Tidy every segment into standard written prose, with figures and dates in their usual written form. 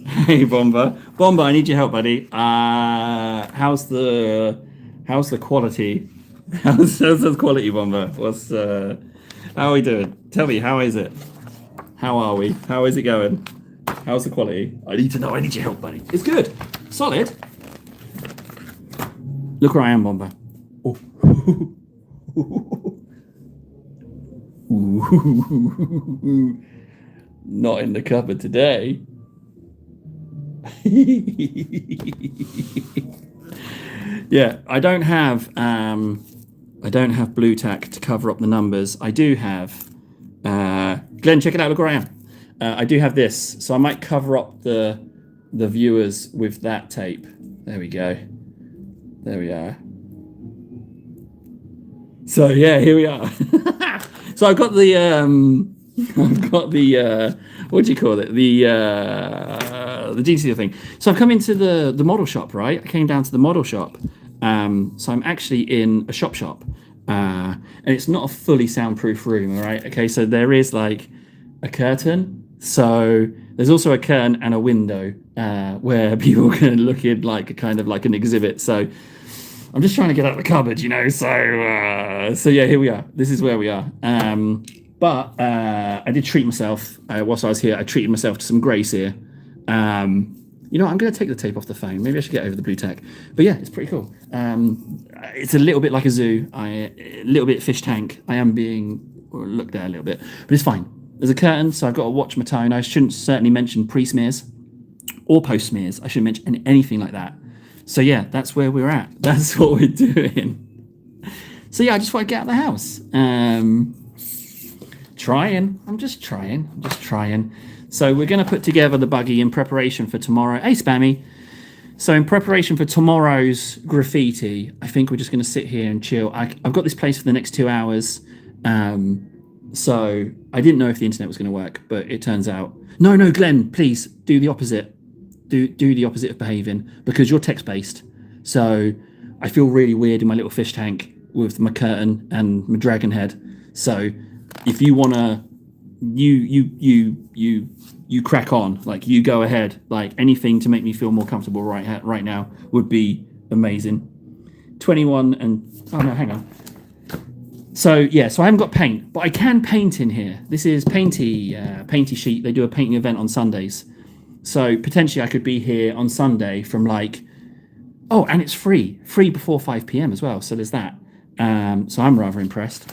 Hey, Bomber. Bomber, I need your help, buddy. How's the quality? How's the quality, Bomber? How are we doing? Tell me, how is it? How are we? How is it going? How's the quality? I need to know. I need your help, buddy. It's good. Solid. Look where I am, Bomber. Oh. Not in the cupboard today. Yeah, I don't have blue tack to cover up the numbers. I do have Glenn, check it out. Look where I am. I do have this, so I might cover up the viewers with that tape. There we go. There we are. So yeah, here we are. So I've got the what do you call it? The GC thing. So I've come into the model shop, right? I came down to the model shop. So I'm actually in a shop. And it's not a fully soundproof room, all right? Okay, so there is like a curtain. So there's also a curtain and a window where people can look in like a kind of like an exhibit. So I'm just trying to get out of the cupboard, you know. So yeah, here we are. This is where we are. But I did treat myself whilst I was here. I treated myself to some Grace here. You know, I'm going to take the tape off the phone. Maybe I should get over the blue tack. But yeah, it's pretty cool. It's a little bit like a zoo. A little bit fish tank. I am being looked at a little bit, but it's fine. There's a curtain, so I've got to watch my tone. I shouldn't certainly mention pre-smears or post-smears. I shouldn't mention anything like that. So yeah, that's where we're at. That's what we're doing. So yeah, I just want to get out of the house. I'm just trying. So we're going to put together the buggy in preparation for tomorrow. Hey, Spammy. So in preparation for tomorrow's graffiti, I think we're just going to sit here and chill. I've got this place for the next 2 hours. So I didn't know if the internet was going to work, but it turns out... No, Glenn, please do the opposite. Do the opposite of behaving, because you're text-based. So I feel really weird in my little fish tank with my curtain and my dragon head. So if you want to... You crack on, like you go ahead, like anything to make me feel more comfortable right now would be amazing. 21 and oh no, hang on. So yeah, so I haven't got paint, but I can paint in here. This is Painty Sheet. They do a painting event on Sundays, so potentially I could be here on Sunday from like, oh, and it's free before 5 p.m. as well. So there's that. So I'm rather impressed.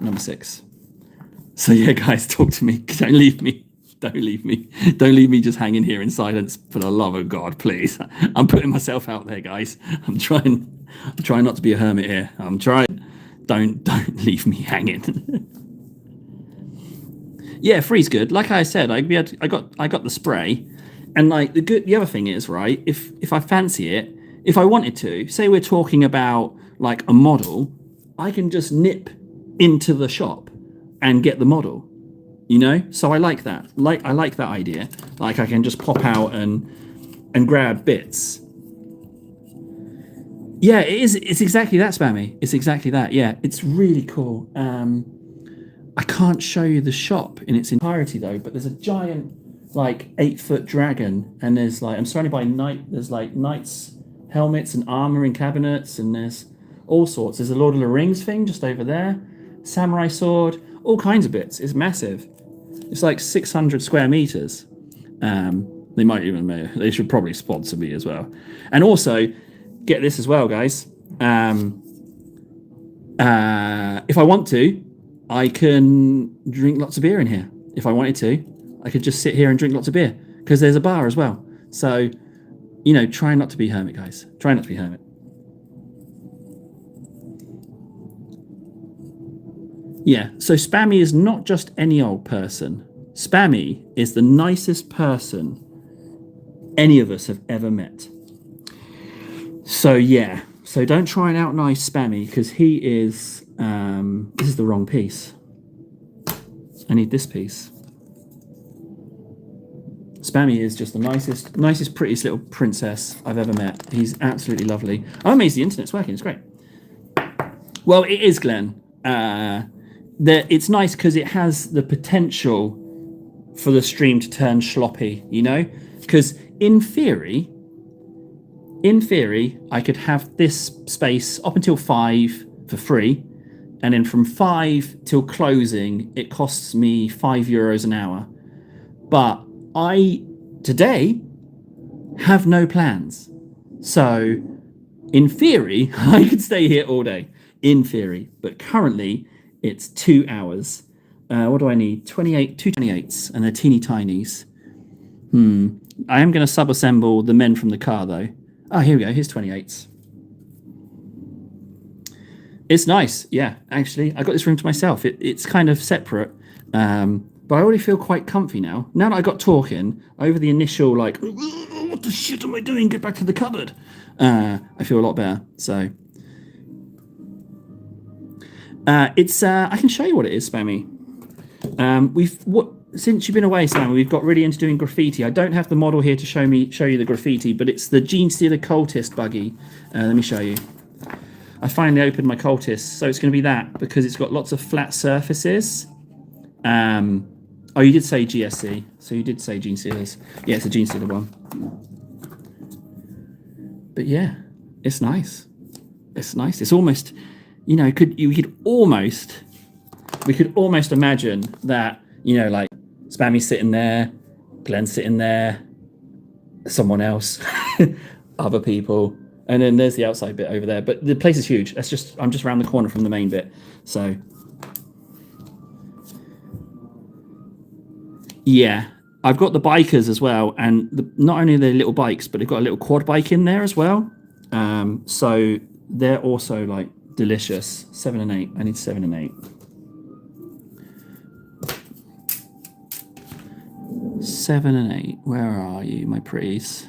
Number 6. So yeah, guys, talk to me. Don't leave me just hanging here in silence, for the love of God, please. I'm putting myself out there, guys. I'm trying not to be a hermit here. I'm trying. Don't leave me hanging. Yeah, free's good. Like I said, I got the spray, and like the other thing is, right, if I fancy it, if I wanted to, say we're talking about like a model, I can just nip into the shop and get the model, you know. So I like that. I like that idea. Like I can just pop out and grab bits. Yeah, it is. It's exactly that, Spammy. It's exactly that. Yeah, it's really cool. I can't show you the shop in its entirety though, but there's a giant like 8-foot dragon, and there's like, I'm surrounded by there's like knights helmets and armor and cabinets, and there's all sorts. There's a Lord of the Rings thing just over there, samurai sword, all kinds of bits. It's massive. It's like 600 square meters. They should probably sponsor me as well. And also, get this as well, guys. If I want to, I can drink lots of beer in here. If I wanted to, I could just sit here and drink lots of beer, because there's a bar as well. So, you know, try not to be hermit, guys. Try not to be hermit. Yeah, so Spammy is not just any old person. Spammy is the nicest person any of us have ever met. So yeah, so don't try and out nice Spammy, because he is, this is the wrong piece. I need this piece. Spammy is just the nicest, prettiest little princess I've ever met. He's absolutely lovely. I'm amazed the internet's working, it's great. Well, it is, Glenn. it's nice because it has the potential for the stream to turn sloppy, you know? Because in theory, I could have this space up until 5 for free, and then from 5 till closing, it costs me €5 an hour. But I today have no plans, so in theory, I could stay here all day. In theory, but currently it's 2 hours. What do I need? 2 28s, and they're teeny tinies. I am going to sub-assemble the men from the car, though. Oh, here we go. Here's 28s. It's nice. Yeah, actually. I got this room to myself. It's kind of separate. But I already feel quite comfy now. Now that I got talking, over the initial, like, what the shit am I doing? Get back to the cupboard. I feel a lot better. So, I can show you what it is, Spammy. Since you've been away, Sam, we've got really into doing graffiti. I don't have the model here to show you the graffiti, but it's the Genestealer Cultist buggy. Let me show you. I finally opened my Cultist, so it's going to be that because it's got lots of flat surfaces. Oh, you did say GSC, so you did say Genestealers. Yeah, it's a Genestealer one. But yeah, it's nice. It's nice. It's almost, you know, we could almost imagine that, you know, like Spammy sitting there, Glenn sitting there, someone else, other people, and then there's the outside bit over there. But the place is huge. I'm just around the corner from the main bit. So yeah, I've got the bikers as well, and not only are they little bikes, but they've got a little quad bike in there as well. So they're also like delicious. 7 and 8. I need 7 and 8. 7 and 8. Where are you, my pretties?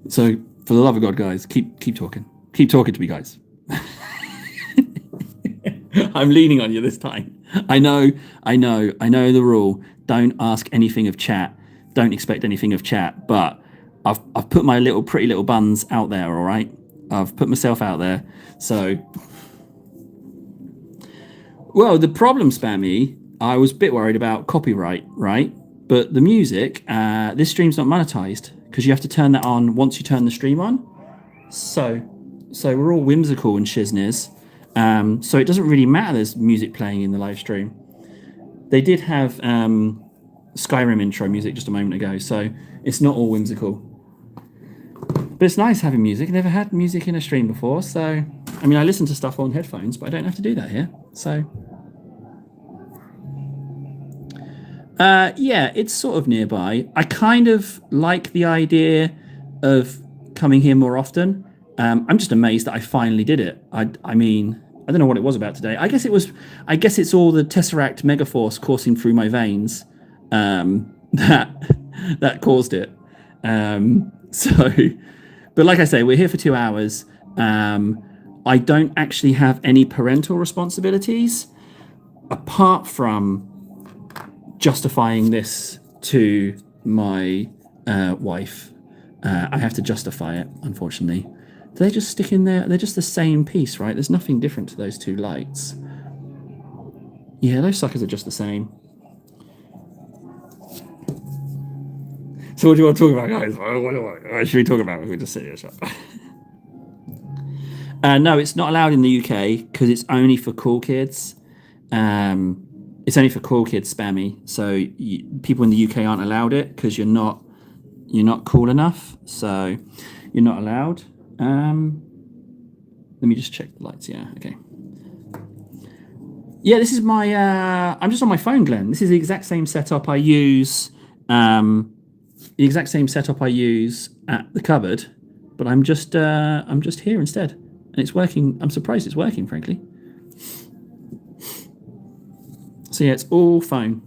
So, for the love of God, guys, keep talking. Keep talking to me, guys. I'm leaning on you this time. I know the rule. Don't ask anything of chat. Don't expect anything of chat. But I've put my pretty little buns out there, all right? I've put myself out there. So, well, the problem, Spammy, I was a bit worried about copyright, right? But the music, this stream's not monetized because you have to turn that on once you turn the stream on. So we're all whimsical and shizness. So it doesn't really matter there's music playing in the live stream. They did have Skyrim intro music just a moment ago, so it's not all whimsical. But it's nice having music. I never had music in a stream before, so I mean I listen to stuff on headphones, but I don't have to do that here. So yeah, it's sort of nearby. I kind of like the idea of coming here more often. I'm just amazed that I finally did it. I mean, I don't know what it was about today. I guess it's all the Tesseract Megaforce coursing through my veins that caused it. But like I say, we're here for 2 hours. I don't actually have any parental responsibilities apart from justifying this to my wife. I have to justify it, unfortunately. Do they just stick in there? They're just the same piece, right? There's nothing different to those two lights. Yeah, those suckers are just the same. So what do you want to talk about, guys? What should we talk about if we just sit here? No, it's not allowed in the UK because it's only for cool kids. It's only for cool kids, Spammy. So people in the UK aren't allowed it because you're not cool enough. So you're not allowed. Let me just check the lights. Yeah, okay. Yeah, this is my. I'm just on my phone, Glenn. This is the exact same setup I use. The exact same setup I use at the cupboard, but I'm just here instead, and it's working. I'm surprised it's working, frankly. So yeah, it's all phone.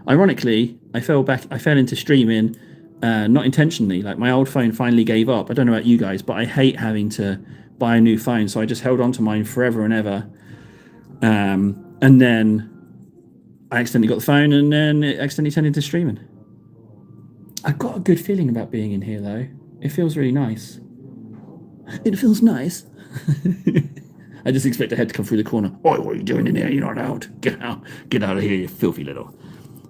Ironically, I fell into streaming, not intentionally. Like my old phone finally gave up. I don't know about you guys, but I hate having to buy a new phone, so I just held on to mine forever and ever. And then I accidentally got the phone, and then it accidentally turned into streaming. I've got a good feeling about being in here, though. It feels really nice. It feels nice. I just expect a head to come through the corner. Oi, what are you doing in here? You're not out. Get out. Get out of here, you filthy little.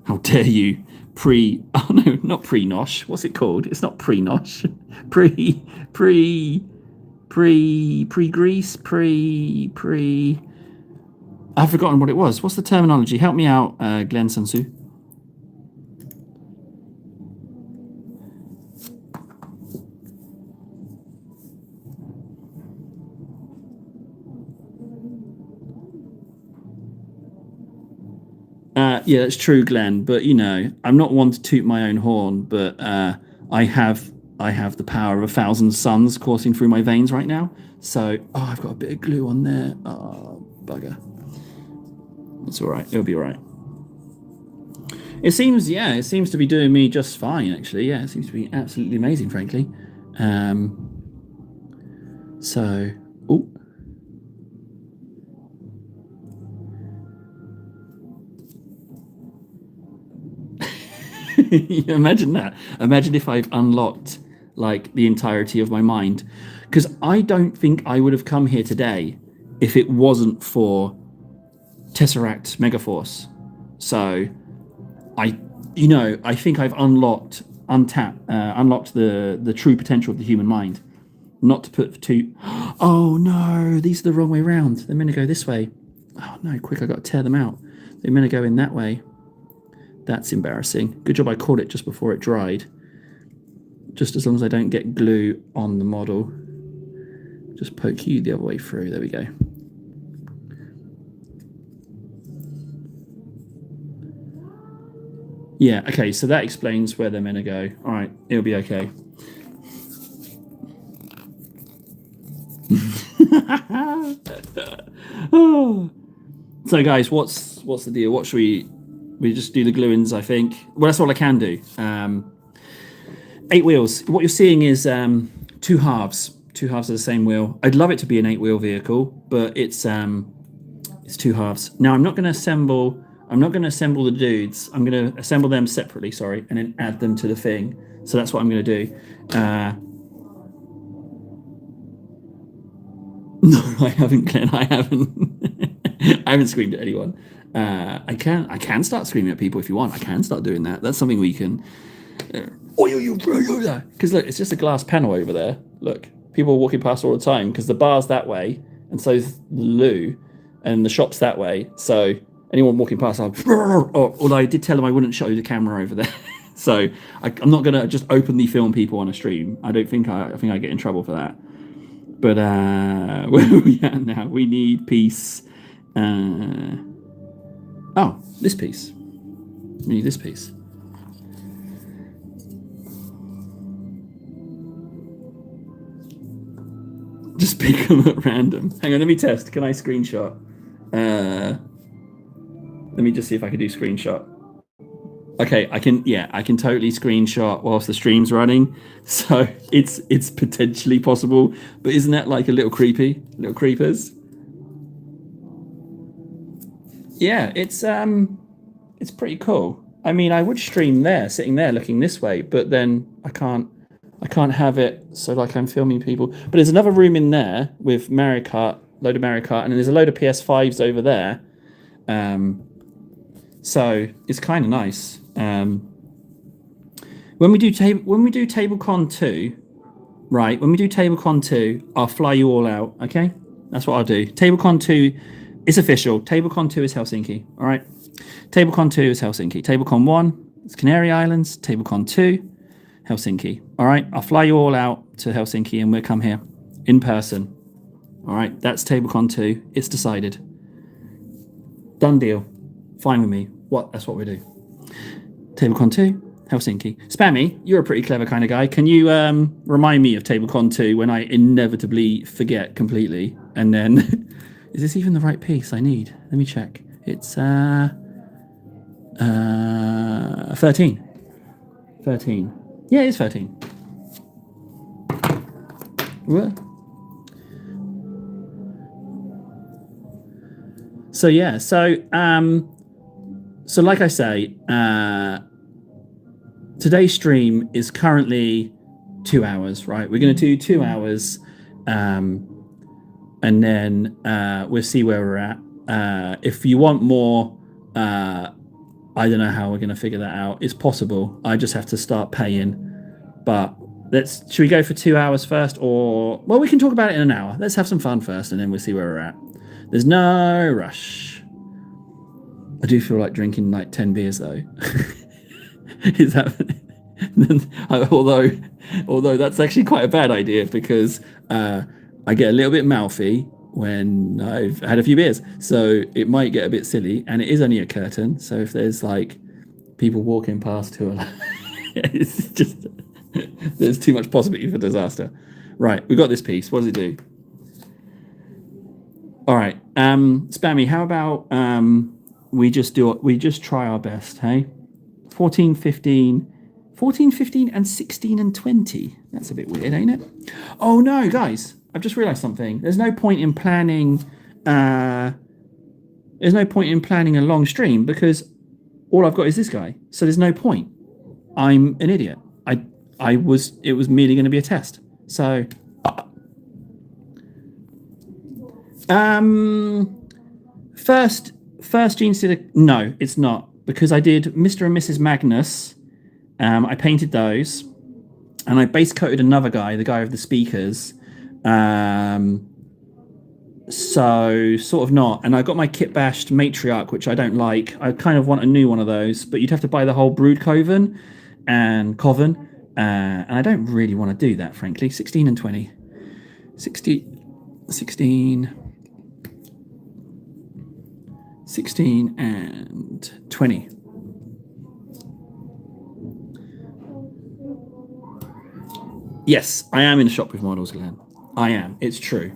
How dare you? Oh no, not pre-nosh. What's it called? It's not pre-nosh. Pre-grease. I've forgotten what it was. What's the terminology? Help me out, Glenn Sansu. Yeah, that's true, Glenn. But you know, I'm not one to toot my own horn, but I have the power of 1,000 suns coursing through my veins right now. So, I've got a bit of glue on there. Oh, bugger. It's all right. It'll be all right. It seems to be doing me just fine, actually. Yeah, it seems to be absolutely amazing, frankly. So, oh. Imagine that. Imagine if I've unlocked like the entirety of my mind, because I don't think I would have come here today if it wasn't for Tesseract Megaforce. So I think I've unlocked the true potential of the human mind. Not to put too. Oh no, these are the wrong way round. They're meant to go this way. Oh no, quick! I got to tear them out. They're meant to go in that way. That's embarrassing. Good job I caught it just before it dried. Just as long as I don't get glue on the model. Just poke you the other way through. There we go. Yeah, okay, so that explains where they're meant to go. All right, it'll be okay. So guys, what's the deal? What should we just do the glue-ins, I think? Well, that's all I can do. 8 wheels. What you're seeing is 2 halves. 2 halves of the same wheel. I'd love it to be an 8-wheel vehicle, but it's 2 halves. Now I'm not going to assemble the dudes. I'm going to assemble them separately, sorry, and then add them to the thing. So that's what I'm going to do. No, I haven't, Glenn. I haven't. I haven't screamed at anyone. I can start screaming at people if you want. I can start doing that. That's something we can. Because look, it's just a glass panel over there. Look, people are walking past all the time because the bar's that way, and so's the loo, and the shop's that way. So anyone walking past, although I did tell them I wouldn't show the camera over there. So I'm not gonna just openly film people on a stream. I think I get in trouble for that. But where are we at now? We need piece. This piece. We need this piece. Just pick them at random. Hang on, let me test. Can I screenshot? Let me just see if I can do screenshot. Okay, I can totally screenshot whilst the stream's running. So it's potentially possible. But isn't that like a little creepy? Little creepers? Yeah, it's pretty cool. I mean, I would stream there, sitting there looking this way, but then I can't have it so like I'm filming people. But there's another room in there with Mario Kart, load of Mario Kart, and then there's a load of PS5s over there. So it's kind of nice. When we do TableCon 2, right? When we do TableCon 2, I'll fly you all out. Okay, that's what I'll do. TableCon 2 is official. TableCon 2 is Helsinki. All right. TableCon 2 is Helsinki. TableCon 1 is Canary Islands. TableCon 2, Helsinki. All right. I'll fly you all out to Helsinki and we'll come here in person. All right. That's TableCon 2. It's decided. Done deal. Fine with me. That's what we do. TableCon 2, Helsinki. Spammy, you're a pretty clever kind of guy. Can you remind me of TableCon 2 when I inevitably forget completely? And then, is this even the right piece I need? Let me check. It's 13. 13. Yeah, it's 13. What? So yeah, so like I say, today's stream is currently 2 hours, right? We're going to do 2 hours, and then we'll see where we're at. If you want more, I don't know how we're going to figure that out. It's possible. I just have to start paying. But should we go for 2 hours first, or well, we can talk about it in an hour. Let's have some fun first, and then we'll see where we're at. There's no rush. I do feel like drinking like 10 beers though. Is that although that's actually quite a bad idea because I get a little bit mouthy when I've had a few beers, so it might get a bit silly, and it is only a curtain, so if there's like people walking past who are like it's just there's too much possibility for disaster. Right, we got this piece. What does it do? All right, Spammy, how about we just try our best, hey? 14, 15 and 16 and 20. That's a bit weird, ain't it? Oh no, guys, I've just realized something. There's no point in planning a long stream because all I've got is this guy. So there's no point. I'm an idiot. It was merely going to be a test. So first Gene Stealer, no, it's not, because I did Mr. and Mrs. Magnus. I painted those, and I base coated another guy, the guy with the speakers. So sort of not. And I got my kit bashed matriarch, which I don't like. I kind of want a new one of those, but you'd have to buy the whole brood coven, and I don't really want to do that, frankly. 16 and 20. 16 and 20. Yes, I am in a shop with models, Glenn. I am. It's true.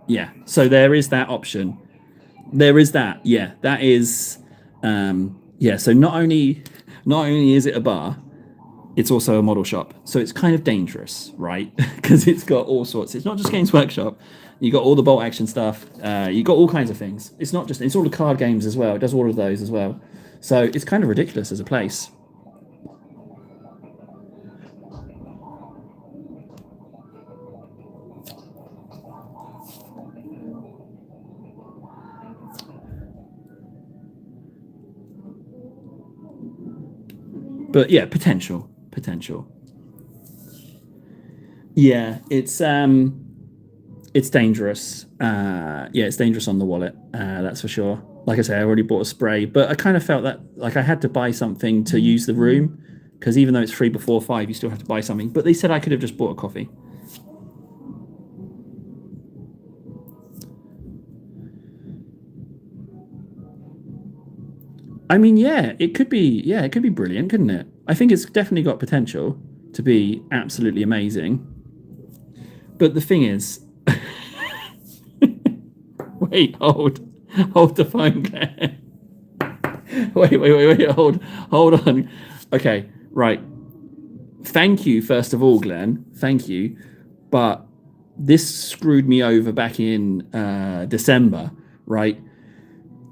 Yeah. So there is that option. There is that. Yeah. That is. Yeah. So not only is it a bar, it's also a model shop. So it's kind of dangerous, right? Because it's got all sorts. It's not just Games Workshop. You got all the bolt action stuff. You got all kinds of things. It's not just. It's all the card games as well. It does all of those as well. So it's kind of ridiculous as a place. But yeah, potential. Yeah, it's dangerous. Yeah, it's dangerous on the wallet. That's for sure. Like I say, I already bought a spray, but I kind of felt that like I had to buy something to use the room, because even though it's free before 5, you still have to buy something. But they said I could have just bought a coffee. I mean, yeah, it could be brilliant, couldn't it? I think it's definitely got potential to be absolutely amazing. But the thing is, wait, hold the phone, Glenn. Wait, hold on. Okay, right. Thank you, first of all, Glenn. Thank you. But this screwed me over back in December, right?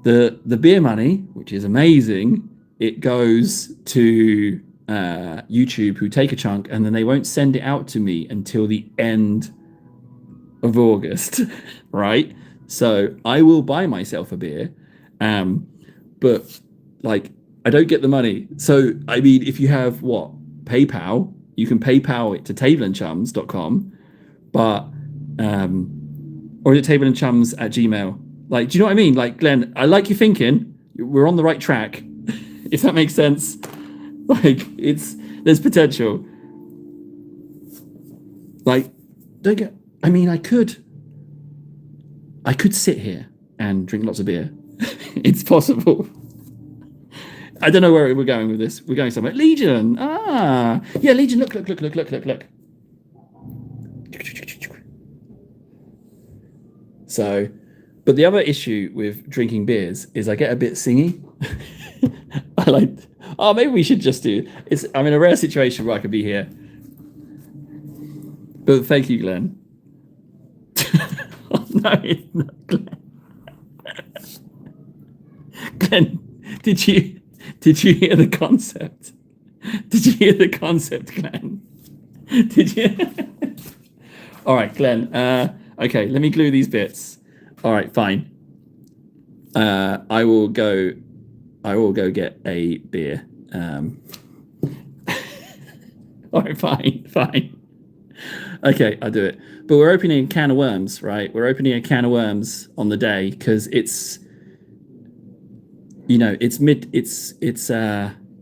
The beer money, which is amazing, it goes to YouTube, who take a chunk, and then they won't send it out to me until the end of August, right? So I will buy myself a beer, but like I don't get the money. So I mean, if you have PayPal, you can PayPal it to tableandchums.com, but or is it tableandchums@gmail.com? Like, do you know what I mean? Like, Glenn, I like you thinking. We're on the right track, if that makes sense. Like, there's potential. Like, I mean, I could sit here and drink lots of beer. It's possible. I don't know where we're going with this. We're going somewhere. Legion. Yeah, Legion. Look. So. But the other issue with drinking beers is I get a bit singy. I like, maybe we should just do it's. I'm in a rare situation where I could be here. But thank you, Glenn. Oh, no, it's not Glenn. Glenn, did you hear the concept Did you hear the concept, Glenn? Did you? All right, Glenn. Okay, let me glue these bits. All right, fine. I will go. I will go get a beer. All right, fine, fine. Okay, I'll do it. But we're opening a can of worms, right? We're opening a can of worms on the day because it's, it's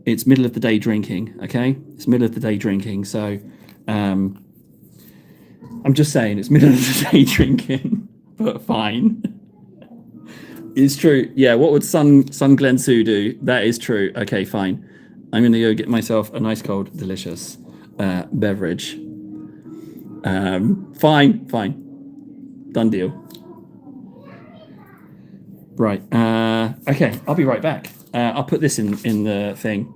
it's middle of the day drinking. Okay, it's middle of the day drinking. So, I'm just saying it's middle of the day drinking, but fine. It's true. Yeah. What would Sun Glen Su do? That is true. Okay, fine. I'm gonna go get myself a nice cold, delicious beverage. Fine. Done deal. Right. Okay. I'll be right back. I'll put this in the thing.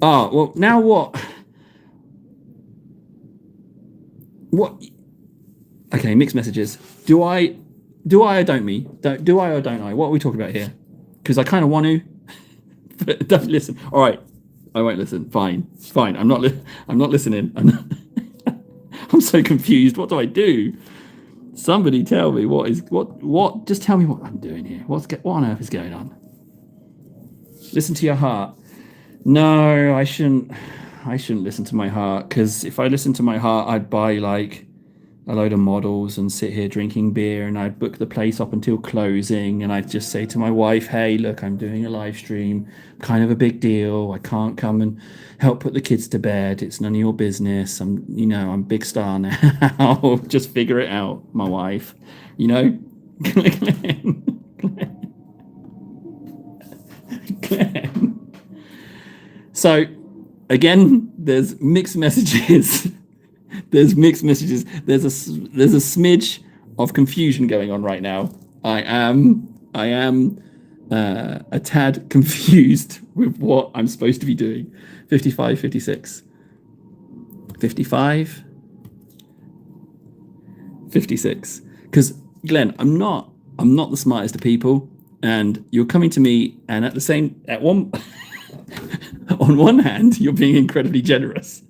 Oh well. Now what? What? Okay. Mixed messages. Do I or don't me? Do I or don't I? What are we talking about here? Because I kind of want to, but don't listen. All right. I won't listen. Fine. I'm not. I'm not listening. I'm so confused. What do I do? Somebody tell me what is what. Just tell me what I'm doing here. What on earth is going on? Listen to your heart. No, I shouldn't. I shouldn't listen to my heart because if I listened to my heart, I'd buy like a load of models and sit here drinking beer, and I'd book the place up until closing, and I'd just say to my wife, "Hey, look, I'm doing a live stream. Kind of a big deal. I can't come and help put the kids to bed. It's none of your business. I'm a big star now. Just figure it out, my wife. You know." Glenn. So again, there's mixed messages. There's mixed messages. There's a smidge of confusion going on right now. I am a tad confused with what I'm supposed to be doing. 55, 56, 55, 56. Because Glenn, I'm not the smartest of people, and you're coming to me, and on one hand, you're being incredibly generous.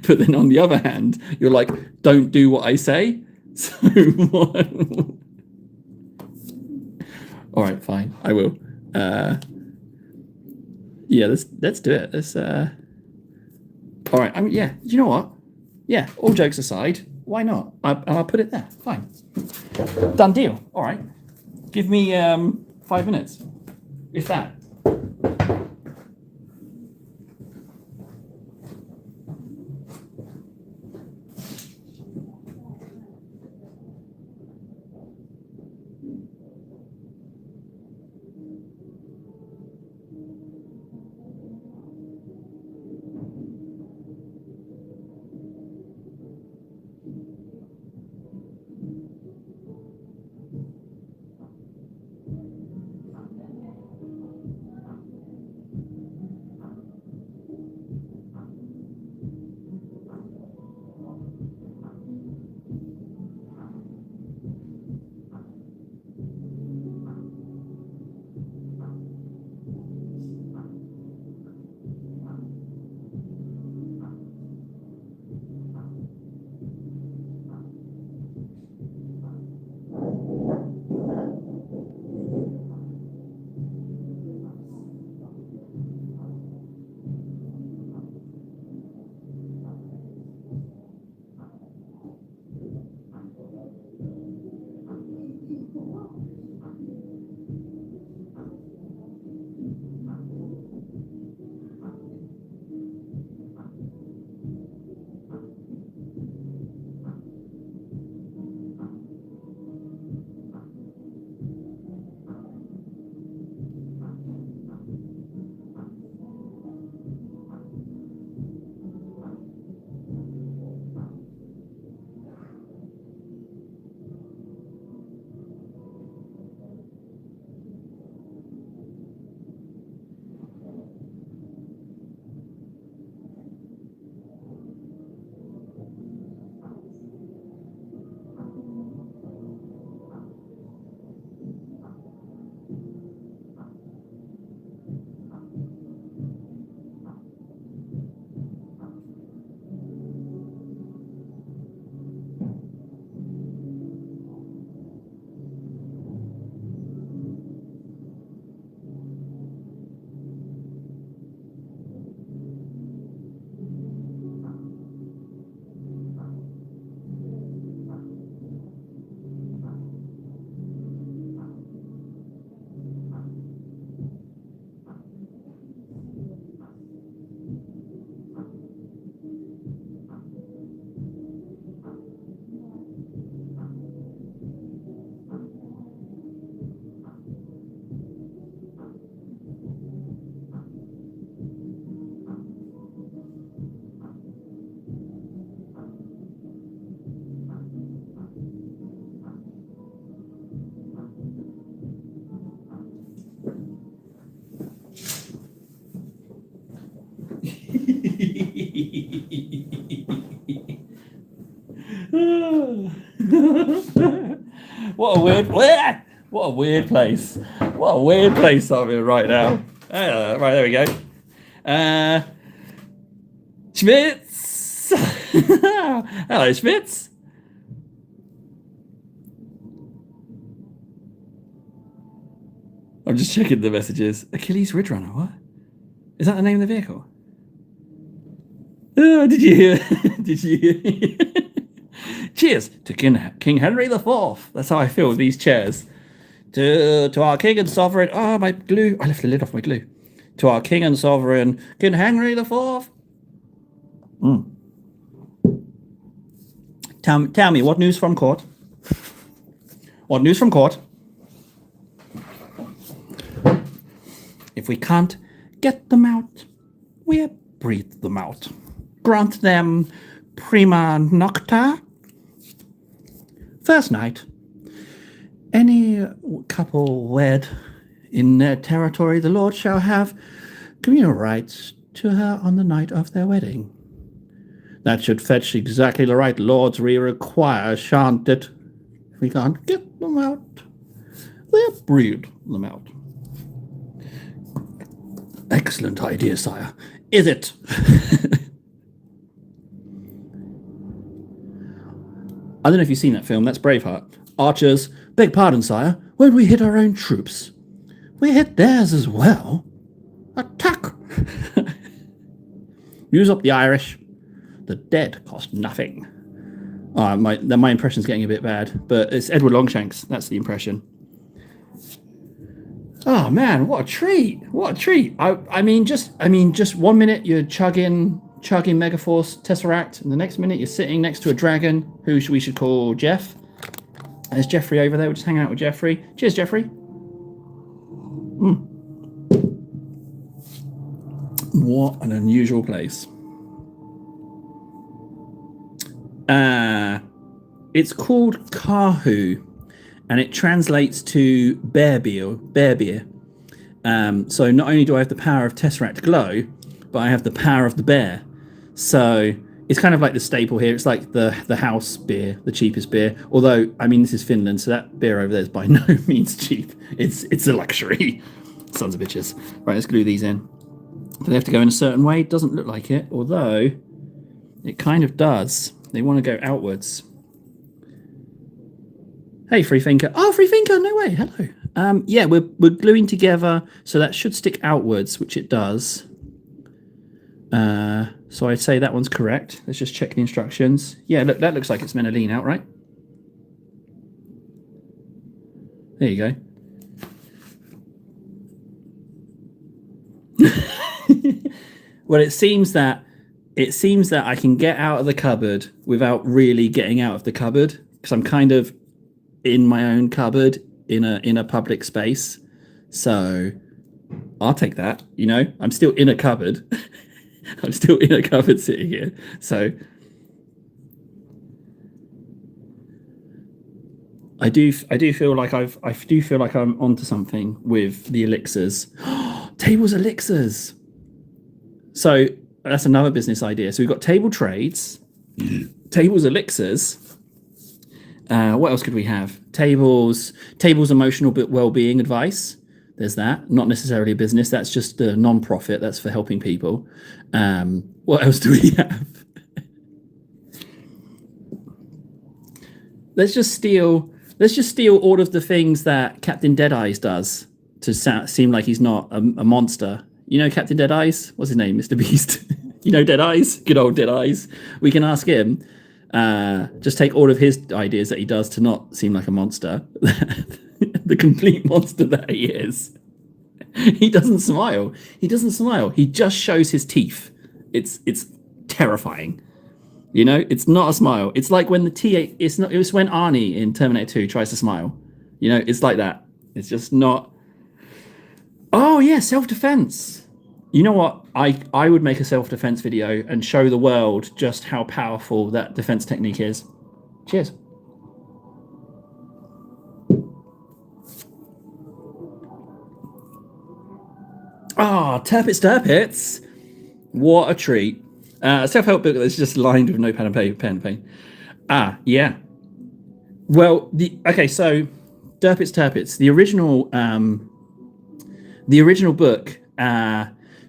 But then on the other hand, you're like, don't do what I say. So what? All right, fine, I will. Yeah, let's do it. Let's. All right. Yeah. Do you know what? Yeah. All jokes aside, why not? I'll put it there. Fine. Done deal. All right. Give me 5 minutes, if that. What a weird, what a weird place. What a weird place I'm in right now. Right, there we go. Schmitz. Hello, Schmitz. I'm just checking the messages. Achilles Ridge Runner, what? Is that the name of the vehicle? Did you hear? Did you hear? Cheers to King Henry IV. That's how I feel with these chairs. To our king and sovereign. Oh, my glue. I left the lid off my glue. To our king and sovereign, King Henry IV. Tell me, what news from court? What news from court? If we can't get them out, we'll breathe them out. Grant them prima nocta. First night. Any couple wed in their territory, the Lord shall have communal rights to her on the night of their wedding. That should fetch exactly the right lords we require, shan't it? If we can't get them out, we'll breed them out. Excellent idea, sire. Is it? I don't know if you've seen that film. That's Braveheart. Archers, beg pardon, sire. Won't we hit our own troops? We hit theirs as well. Attack! Use up the Irish. The dead cost nothing. My impression's getting a bit bad, but it's Edward Longshanks. That's the impression. Oh man, what a treat! What a treat! I mean, just 1 minute you're chugging Megaforce Tesseract, and the next minute you're sitting next to a dragon who we should call Jeff. There's Jeffrey over there. We're just hanging out with Jeffrey. Cheers, Jeffrey. What an unusual place. It's called Kahu, and it translates to bear beer. So not only do I have the power of Tesseract Glow, but I have the power of the bear. So it's kind of like the staple here. It's like the house beer, the cheapest beer. Although, I mean, this is Finland, so that beer over there is by no means cheap. It's a luxury. Sons of bitches. Right, let's glue these in. Do they have to go in a certain way? It doesn't look like it, although it kind of does. They want to go outwards. Hey, Freethinker. Oh, Freethinker, no way. Hello. Yeah, we're gluing together, so that should stick outwards, which it does. So I'd say that one's correct. Let's just check the instructions. Yeah, look, that looks like it's meant to lean out, right? There you go. Well, it seems that I can get out of the cupboard without really getting out of the cupboard, because I'm kind of in my own cupboard in a public space. So I'll take that. You know, I'm still in a cupboard. I'm still in a cupboard sitting here. So I do feel like I'm onto something with the elixirs. Tables elixirs. So that's another business idea. So we've got table trades, tables elixirs. What else could we have? Tables emotional well-being advice. There's that. Not necessarily a business. That's just a non-profit. That's for helping people. What else do we have? Let's just steal all of the things that Captain Deadeyes does to seem like he's not a monster. You know Captain Deadeyes? What's his name? Mr. Beast. You know Deadeyes? Good old Deadeyes. We can ask him. Just take all of his ideas that he does to not seem like a monster. The complete monster that he is. He doesn't smile. He just shows his teeth. It's terrifying. You know, it's not a smile. It's like when it was when Arnie in Terminator 2 tries to smile. You know, it's like that. It's just not. Oh yeah, self-defense. You know what? I would make a self-defense video and show the world just how powerful that defense technique is. Cheers. Ah, Turpits. What a treat. A self-help book that's just lined with notepad and pen. Yeah. Well, so Derpits Turpits, the original book.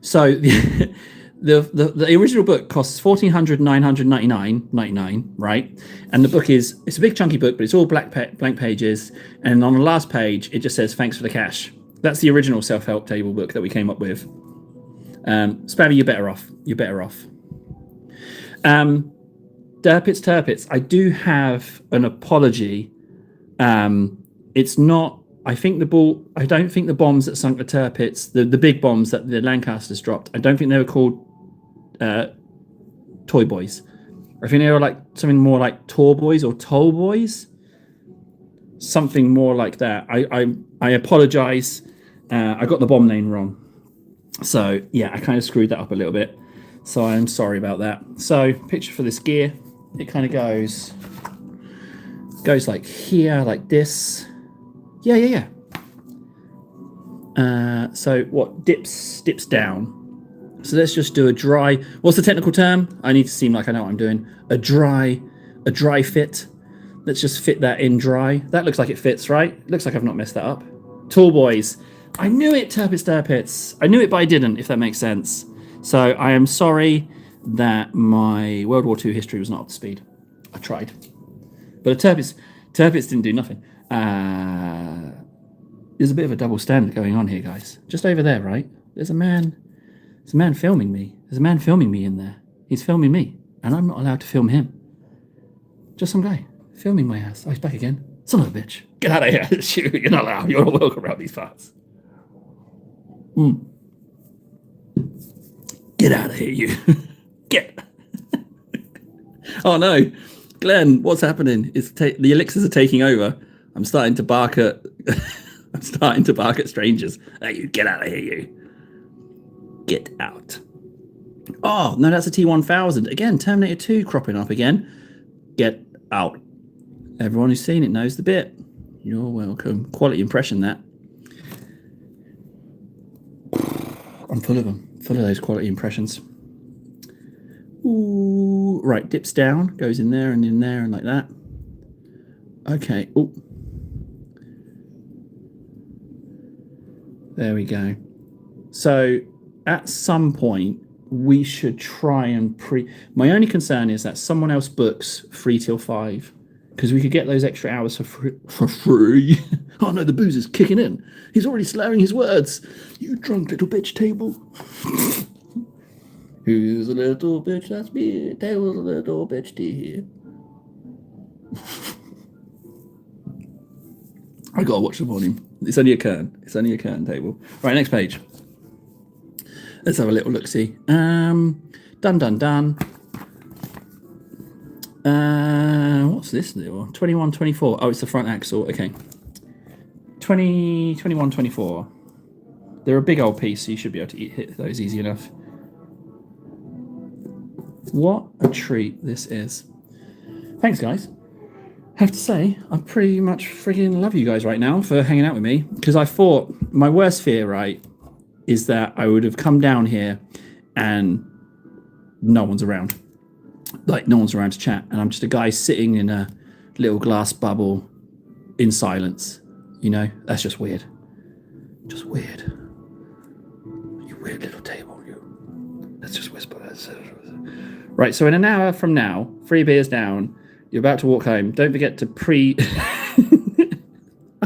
So the original book costs $1,499.99, right? And the book it's a big chunky book, but it's all blank pages. And on the last page, it just says "Thanks for the cash." That's the original self-help table book that we came up with. Spammy, you're better off. Derpits Turpits. I do have an apology. It's not. I don't think the bombs that sunk the Turpits, the big bombs that the Lancasters dropped, I don't think they were called Toy Boys. I think they were like something more like Tor Boys or Toll Boys. Something more like that. I apologize. I got the bomb name wrong. So yeah, I kind of screwed that up a little bit. So I'm sorry about that. So picture for this gear, it kind of goes like here, like this. Yeah. So what dips down? So let's just do a dry. What's the technical term? I need to seem like I know what I'm doing. A dry fit. Let's just fit that in dry. That looks like it fits, right? Looks like I've not messed that up. Tall Boys. I knew it, Turpits. I knew it, but I didn't, if that makes sense. So I am sorry that my World War II history was not up to speed. I tried. But the Turpits didn't do nothing. There's a bit of a double standard going on here, guys. Just over there, right? There's a man filming me. There's a man filming me in there. He's filming me, and I'm not allowed to film him. Just some guy filming my ass. Oh, he's back again. Son of a bitch. Get out of here. Shoot, you're not allowed. You're not welcome around these parts. Get out of here, you. Get. Oh, no. Glenn, what's happening? The elixirs are taking over. I'm starting to bark at strangers. Hey, you get out of here, you. Get out. Oh, no, that's a T1000. Again, Terminator 2 cropping up again. Get out. Everyone who's seen it knows the bit. You're welcome. Quality impression, that. I'm full of them. Full of those quality impressions. Ooh, right, dips down, goes in there and like that. Okay. Ooh. There we go. So at some point we should try and my only concern is that someone else books 3 till 5, because we could get those extra hours for free. Oh no, the booze is kicking in. He's already slurring his words. You drunk little bitch, Table. Who's a little bitch? That's me. Table's a little bitch, dear. I gotta watch the volume. It's only a curtain. Table. Right, next page. Let's have a little look-see. Done. What's this deal? 21, 24. Oh, it's the front axle. Okay. 20, 21, 24. They're a big old piece, so you should be able to hit those easy enough. What a treat this is. Thanks, guys. Have to say, I pretty much freaking love you guys right now for hanging out with me, because I thought my worst fear, right, is that I would have come down here and no one's around. Like, no one's around to chat, and I'm just a guy sitting in a little glass bubble in silence. You know, that's just weird. Just weird. You weird little Table, you. Let's just whisper. Right, so in an hour from now, 3 beers down, you're about to walk home. Don't forget to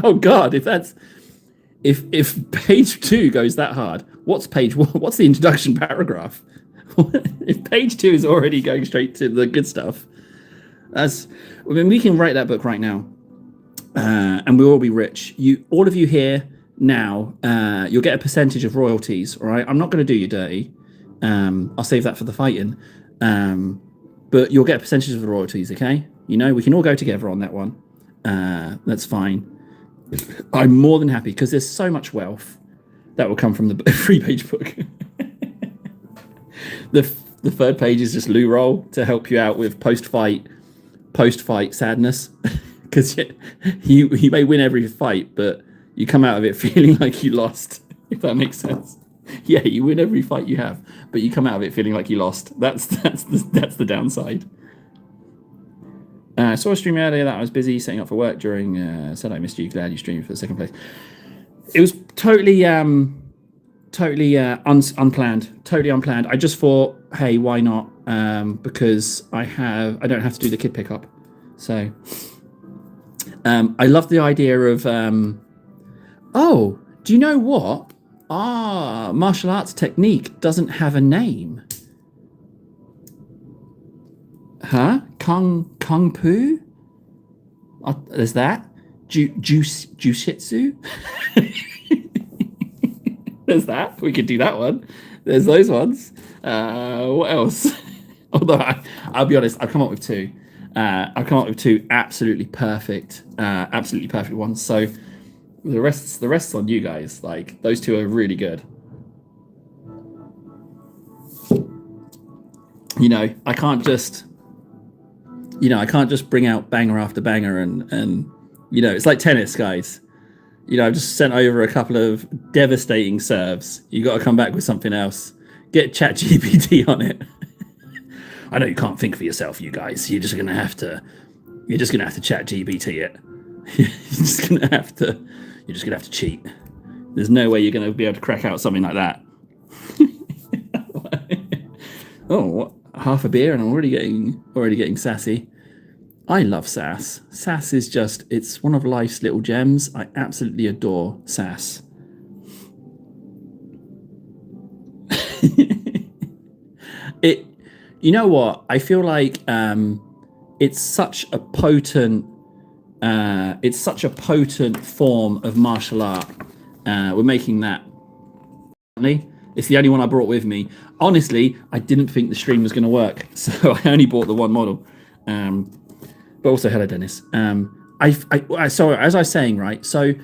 Oh God, if page 2 goes that hard, what's page 1? What's the introduction paragraph? If page 2 is already going straight to the good stuff, we can write that book right now, and we'll all be rich. All of you here now, you'll get a percentage of royalties. All right, I'm not going to do you dirty. I'll save that for the fighting. But you'll get a percentage of the royalties, okay? You know, we can all go together on that one. That's fine. I'm more than happy, because there's so much wealth that will come from the 3-page book. The third page is just loo roll to help you out with post-fight sadness, because you may win every fight, but you come out of it feeling like you lost, if that makes sense. Yeah, you win every fight you have, but you come out of it feeling like you lost. That's the downside. I saw a stream earlier that I was busy setting up for work during. Said I missed you. Glad you streamed for the second place. It was totally unplanned. Totally unplanned. I just thought, hey, why not? Because I don't have to do the kid pickup. So I love the idea of oh, do you know what? Martial arts technique doesn't have a name. Huh? Kung Fu? There's that. Jujitsu? There's that. We could do that one. There's those ones. What else? Although I'll be honest, I've come up with two. I've come up with two absolutely perfect ones. So the rest's on you guys. Like, those two are really good. You know, I can't just bring out banger after banger and you know, it's like tennis, guys. You know, I've just sent over a couple of devastating serves. You got to come back with something else. Get ChatGPT on it. I know you can't think for yourself, you guys. You're just gonna have to ChatGPT it. You're just gonna have to cheat. There's no way you're gonna be able to crack out something like that. Oh, what? Half a beer and I'm already getting sassy. I love sass. Sass is it's one of life's little gems. I absolutely adore sass. You know what? I feel like it's such a potent form of martial art. We're making that. It's the only one I brought with me. Honestly, I didn't think the stream was going to work, so I only bought the one model. But also, hello, Dennis. So as I was saying, right? So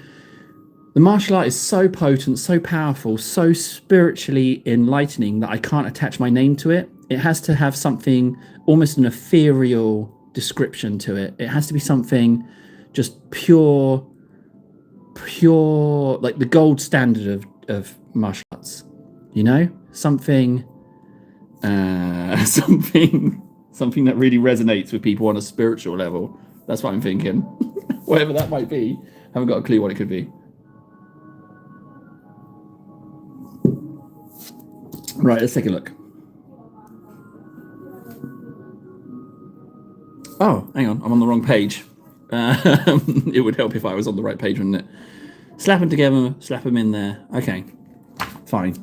the martial art is so potent, so powerful, so spiritually enlightening that I can't attach my name to it. It has to have something, almost an ethereal description to it. It has to be something just pure, like the gold standard of martial arts. You know, something something that really resonates with people on a spiritual level. That's what I'm thinking. Whatever that might be. Haven't got a clue what it could be. Right, let's take a look. Oh, hang on, I'm on the wrong page. It would help if I was on the right page, wouldn't it? Slap them together, slap them in there. Okay, fine.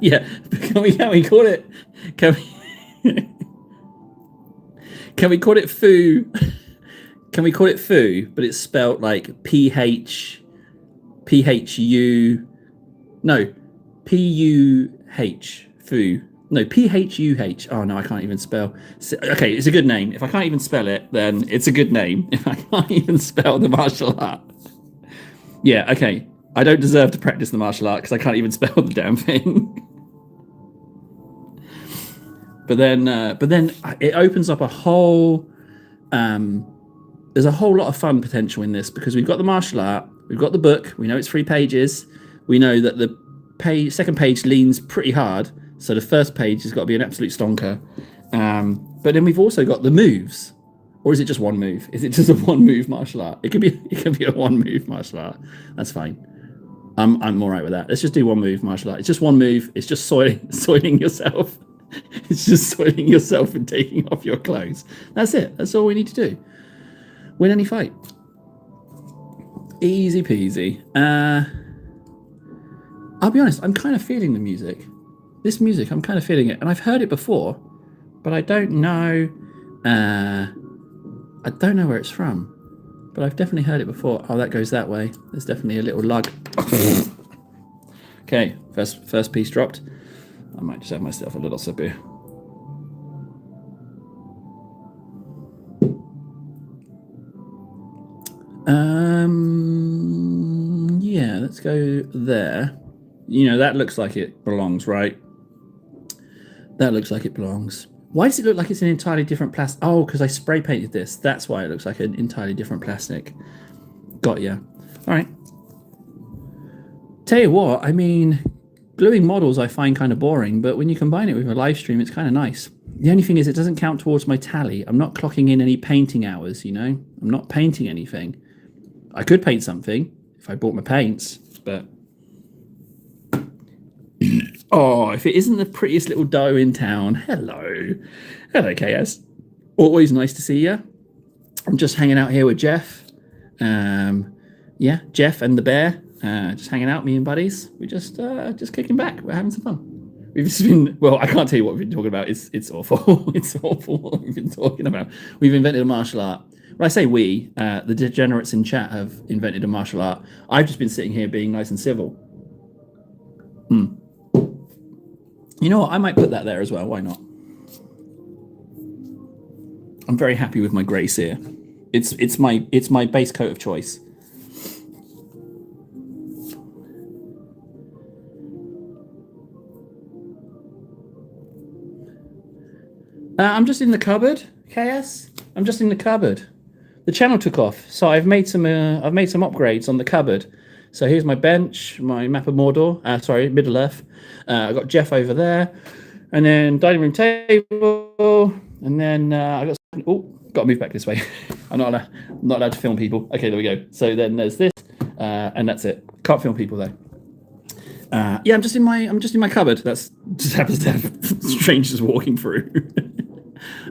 Yeah, can we call it? Can we call it foo? Can we call it foo? But it's spelled like PHU. No, PUH. Foo. No, PHUH. Oh no, I can't even spell. Okay, it's a good name. If I can't even spell it, then it's a good name. If I can't even spell the martial art, yeah, okay. I don't deserve to practice the martial art because I can't even spell the damn thing. But then it opens up a whole. There's a whole lot of fun potential in this because we've got the martial art, we've got the book. We know it's 3 pages. We know that the second page leans pretty hard, so the first page has got to be an absolute stonker. But then we've also got the moves, or is it just one move? Is it just a one move martial art? It can be a one move martial art. That's fine. I'm all right with that. Let's just do one move martial art. It's just one move. It's just soiling yourself. It's just soiling yourself and taking off your clothes. That's it. That's all we need to do. Win any fight. Easy peasy. I'll be honest, I'm kind of feeling the music. This music, I'm kind of feeling it. And I've heard it before, but I don't know where it's from. But I've definitely heard it before. Oh, that goes that way. There's definitely a little lug. Okay, first piece dropped. I might just have myself a little sip here. Yeah, let's go there. You know, that looks like it belongs, right? That looks like it belongs. Why does it look like it's an entirely different plastic? Oh, because I spray painted this. That's why it looks like an entirely different plastic. Got ya. All right. Tell you what, I mean, gluing models I find kind of boring, but when you combine it with a live stream, it's kind of nice. The only thing is, it doesn't count towards my tally. I'm not clocking in any painting hours, you know? I'm not painting anything. I could paint something if I bought my paints, but. Oh, if it isn't the prettiest little doe in town. Hello. Hello, KS. Always nice to see you. I'm just hanging out here with Jeff. Yeah, Jeff and the bear. Just hanging out, me and buddies. We're just kicking back. We're having some fun. We've just been, well, I can't tell you what we've been talking about. It's awful. It's awful what we've been talking about. We've invented a martial art. When I say we, the degenerates in chat have invented a martial art. I've just been sitting here being nice and civil. You know what? I might put that there as well. Why not? I'm very happy with my grey sear. It's my base coat of choice. I'm just in the cupboard, KS. I'm just in the cupboard. The channel took off, so I've made some upgrades on the cupboard. So here's my bench, my map of Mordor. Middle Earth. I got Jeff over there, and then dining room table, and then I got. Got to move back this way. I'm not allowed to film people. Okay, there we go. So then there's this, and that's it. Can't film people though. Yeah, I'm just in my cupboard. That's just happens to have strangers walking through.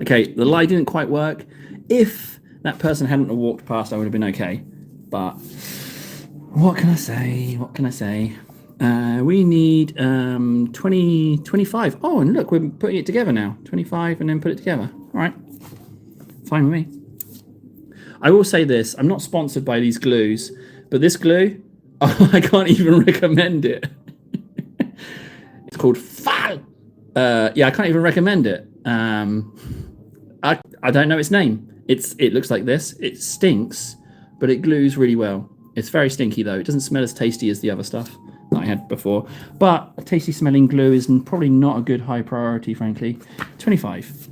Okay, the light didn't quite work. If that person hadn't walked past, I would have been okay. But what can I say? What can I say? We need 25. Oh, and look, we're putting it together now. 25 and then put it together. All right. Fine with me. I will say this. I'm not sponsored by these glues, but this glue, I can't even recommend it. It's called Fal. Yeah, I can't even recommend it. I don't know its name. It looks like this. It stinks, but it glues really well. It's very stinky though. It doesn't smell as tasty as the other stuff that I had before. But a tasty smelling glue is probably not a good high priority, frankly. 25.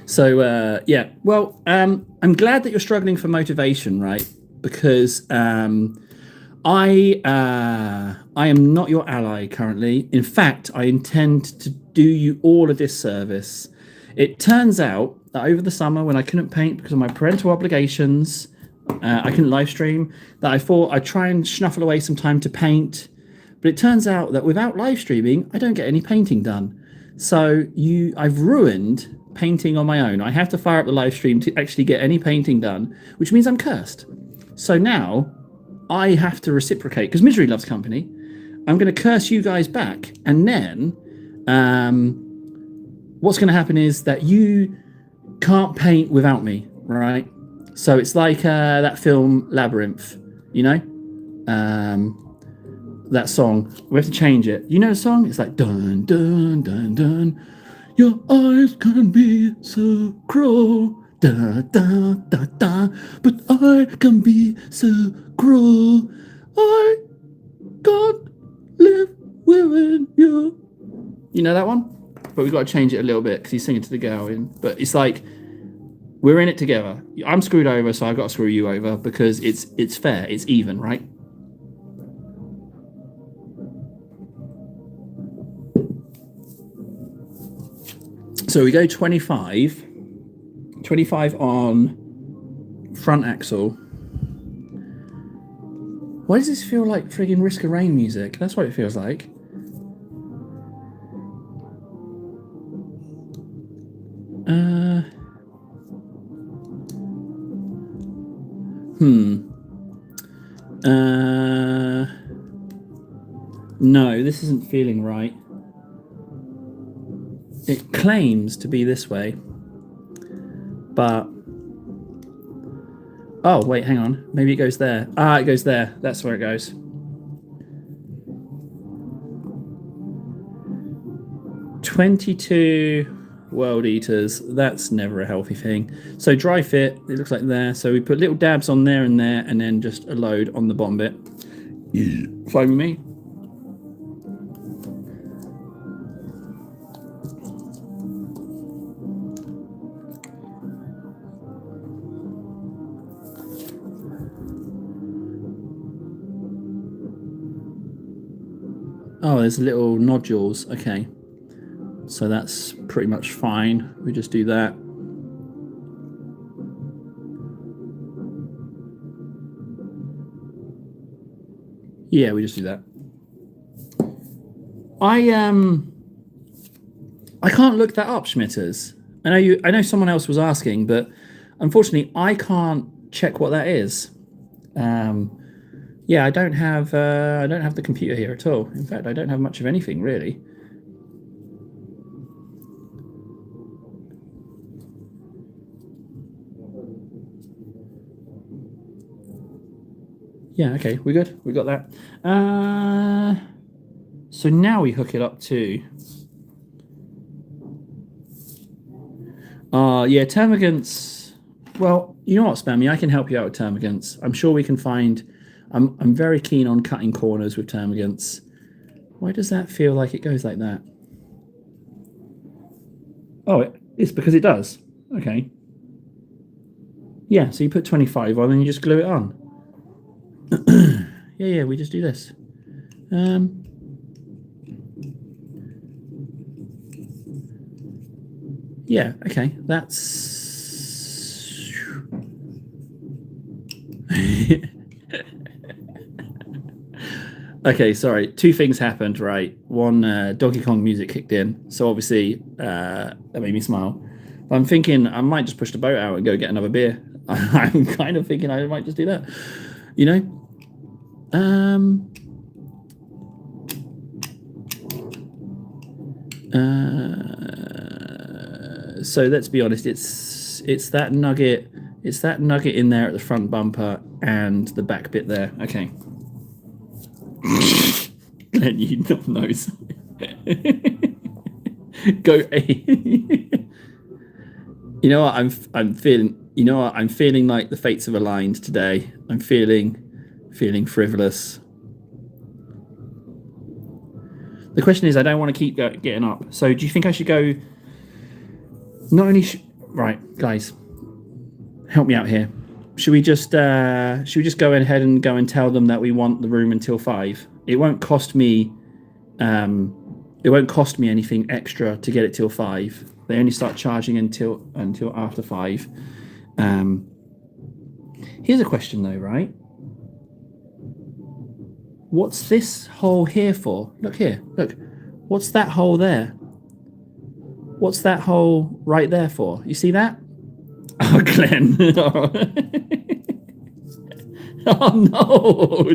So yeah, well, I'm glad that you're struggling for motivation, right? Because I am not your ally currently. In fact, I intend to do you all a disservice. It turns out that over the summer, when I couldn't paint because of my parental obligations, I couldn't live stream, that I thought I'd try and snuffle away some time to paint. But it turns out that without live streaming, I don't get any painting done. So I've ruined painting on my own. I have to fire up the live stream to actually get any painting done, which means I'm cursed. So now I have to reciprocate because misery loves company. I'm going to curse you guys back, and then what's going to happen is that you can't paint without me, right? So it's like that film Labyrinth, you know, that song. We have to change it. You know the song? It's like dun dun dun dun. Your eyes can be so cruel, da da da da. But I can be so cruel. I can't live within you. You know that one? But we've got to change it a little bit because he's singing to the girl. But it's like we're in it together. I'm screwed over, so I've got to screw you over because it's fair, it's even, right? So we go 25 on front axle. Why does this feel like friggin' Risk of Rain music? That's what it feels like. No, this isn't feeling right. It claims to be this way, but oh wait, hang on, maybe it goes there. It goes there. That's where it goes. $22 World Eaters. That's never a healthy thing. So dry fit, it looks like there. So we put little dabs on there, and then just a load on the bottom bit. Yeah. Fine with me. Oh, there's little nodules. Okay. So that's pretty much fine. We just do that. Yeah, we just do that. I can't look that up, Schmitters. I know someone else was asking, but unfortunately I can't check what that is. Yeah, I don't have the computer here at all. In fact, I don't have much of anything really. Yeah, okay, we're good. We got that. So now we hook it up to. Yeah, termagants. Well, you know what, Spammy? I can help you out with termagants. I'm sure we can find. I'm very keen on cutting corners with termagants. Why does that feel like it goes like that? Oh, it's because it does. Okay. Yeah, so you put 25 on and you just glue it on. Yeah, we just do this. Yeah, okay, that's... Okay, sorry. Two things happened, right? One, Donkey Kong music kicked in, so obviously that made me smile. But I'm thinking I might just push the boat out and go get another beer. I'm kind of thinking I might just do that. You know? So let's be honest, it's that nugget in there at the front bumper and the back bit there. Okay. Glenn, you don't know. Go. You know what? I'm feeling. You know what? I'm feeling like the fates have aligned today. I'm feeling frivolous. The question is, I don't want to keep getting up. So, do you think I should go? Not only right, guys, help me out here. Should we just go ahead and go and tell them that we want the room until 5? It won't cost me. It won't cost me anything extra to get it till 5. They only start charging until after 5. Here's a question though, right? What's this hole here for? Look here. Look. What's that hole there? What's that hole right there for? You see that? Oh, Glenn. Oh, no.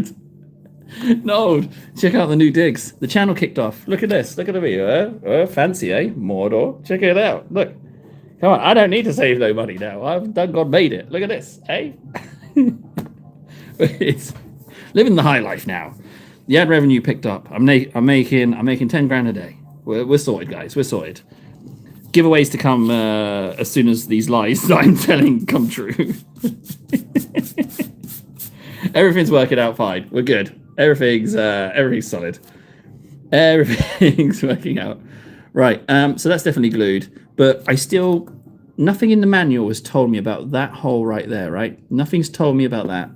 No. Check out the new digs. The channel kicked off. Look at this. Look at the video. Fancy, eh? Mordor. Check it out. Look. Come on. I don't need to save no money now. I've done God made it. Look at this, eh? It's living the high life now. The ad revenue picked up. I'm making 10 grand a day. We're sorted, guys. We're sorted. Giveaways to come as soon as these lies that I'm telling come true. Everything's working out fine. We're good. Everything's solid. Everything's working out. Right. So that's definitely glued. But nothing in the manual has told me about that hole right there, right? Nothing's told me about that.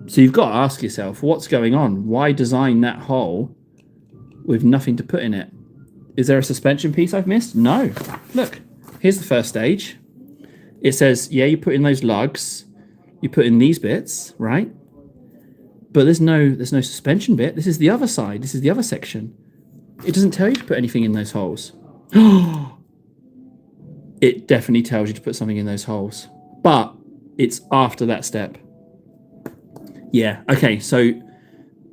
So you've got to ask yourself, what's going on? Why design that hole with nothing to put in it? Is there a suspension piece I've missed? No. Look, here's the first stage. It says, yeah, you put in those lugs, you put in these bits, right? But there's no suspension bit. This is the other side. This is the other section. It doesn't tell you to put anything in those holes. It definitely tells you to put something in those holes. But it's after that step. Yeah, okay, so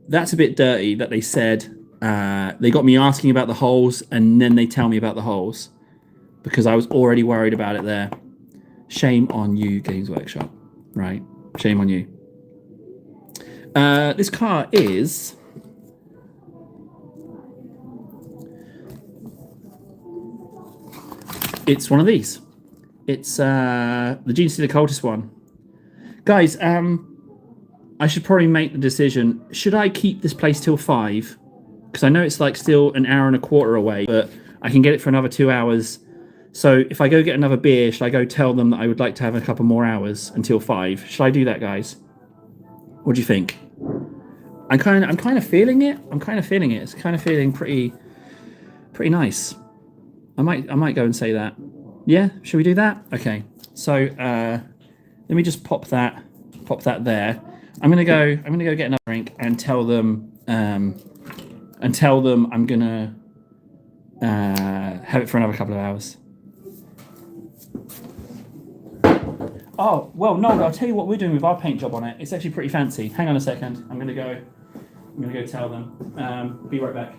that's a bit dirty that they said they got me asking about the holes and then they tell me about the holes because I was already worried about it there. Shame on you, Games Workshop, right? Shame on you. This car is... It's one of these. It's the Gene the Cultist one. Guys, I should probably make the decision. Should I keep this place till 5? Because I know it's like still an hour and a quarter away, but I can get it for another 2 hours. So if I go get another beer, should I go tell them that I would like to have a couple more hours until 5? Should I do that, guys? What do you think? I'm kind of feeling it. I'm kind of feeling it. It's kind of feeling pretty nice. I might go and say that. Yeah, should we do that? Okay. So let me just pop that there. I'm gonna go get another drink and tell them I'm gonna have it for another couple of hours. Oh well, no, I'll tell you what we're doing with our paint job on it. It's actually pretty fancy. Hang on a second. I'm gonna go tell them. Be right back.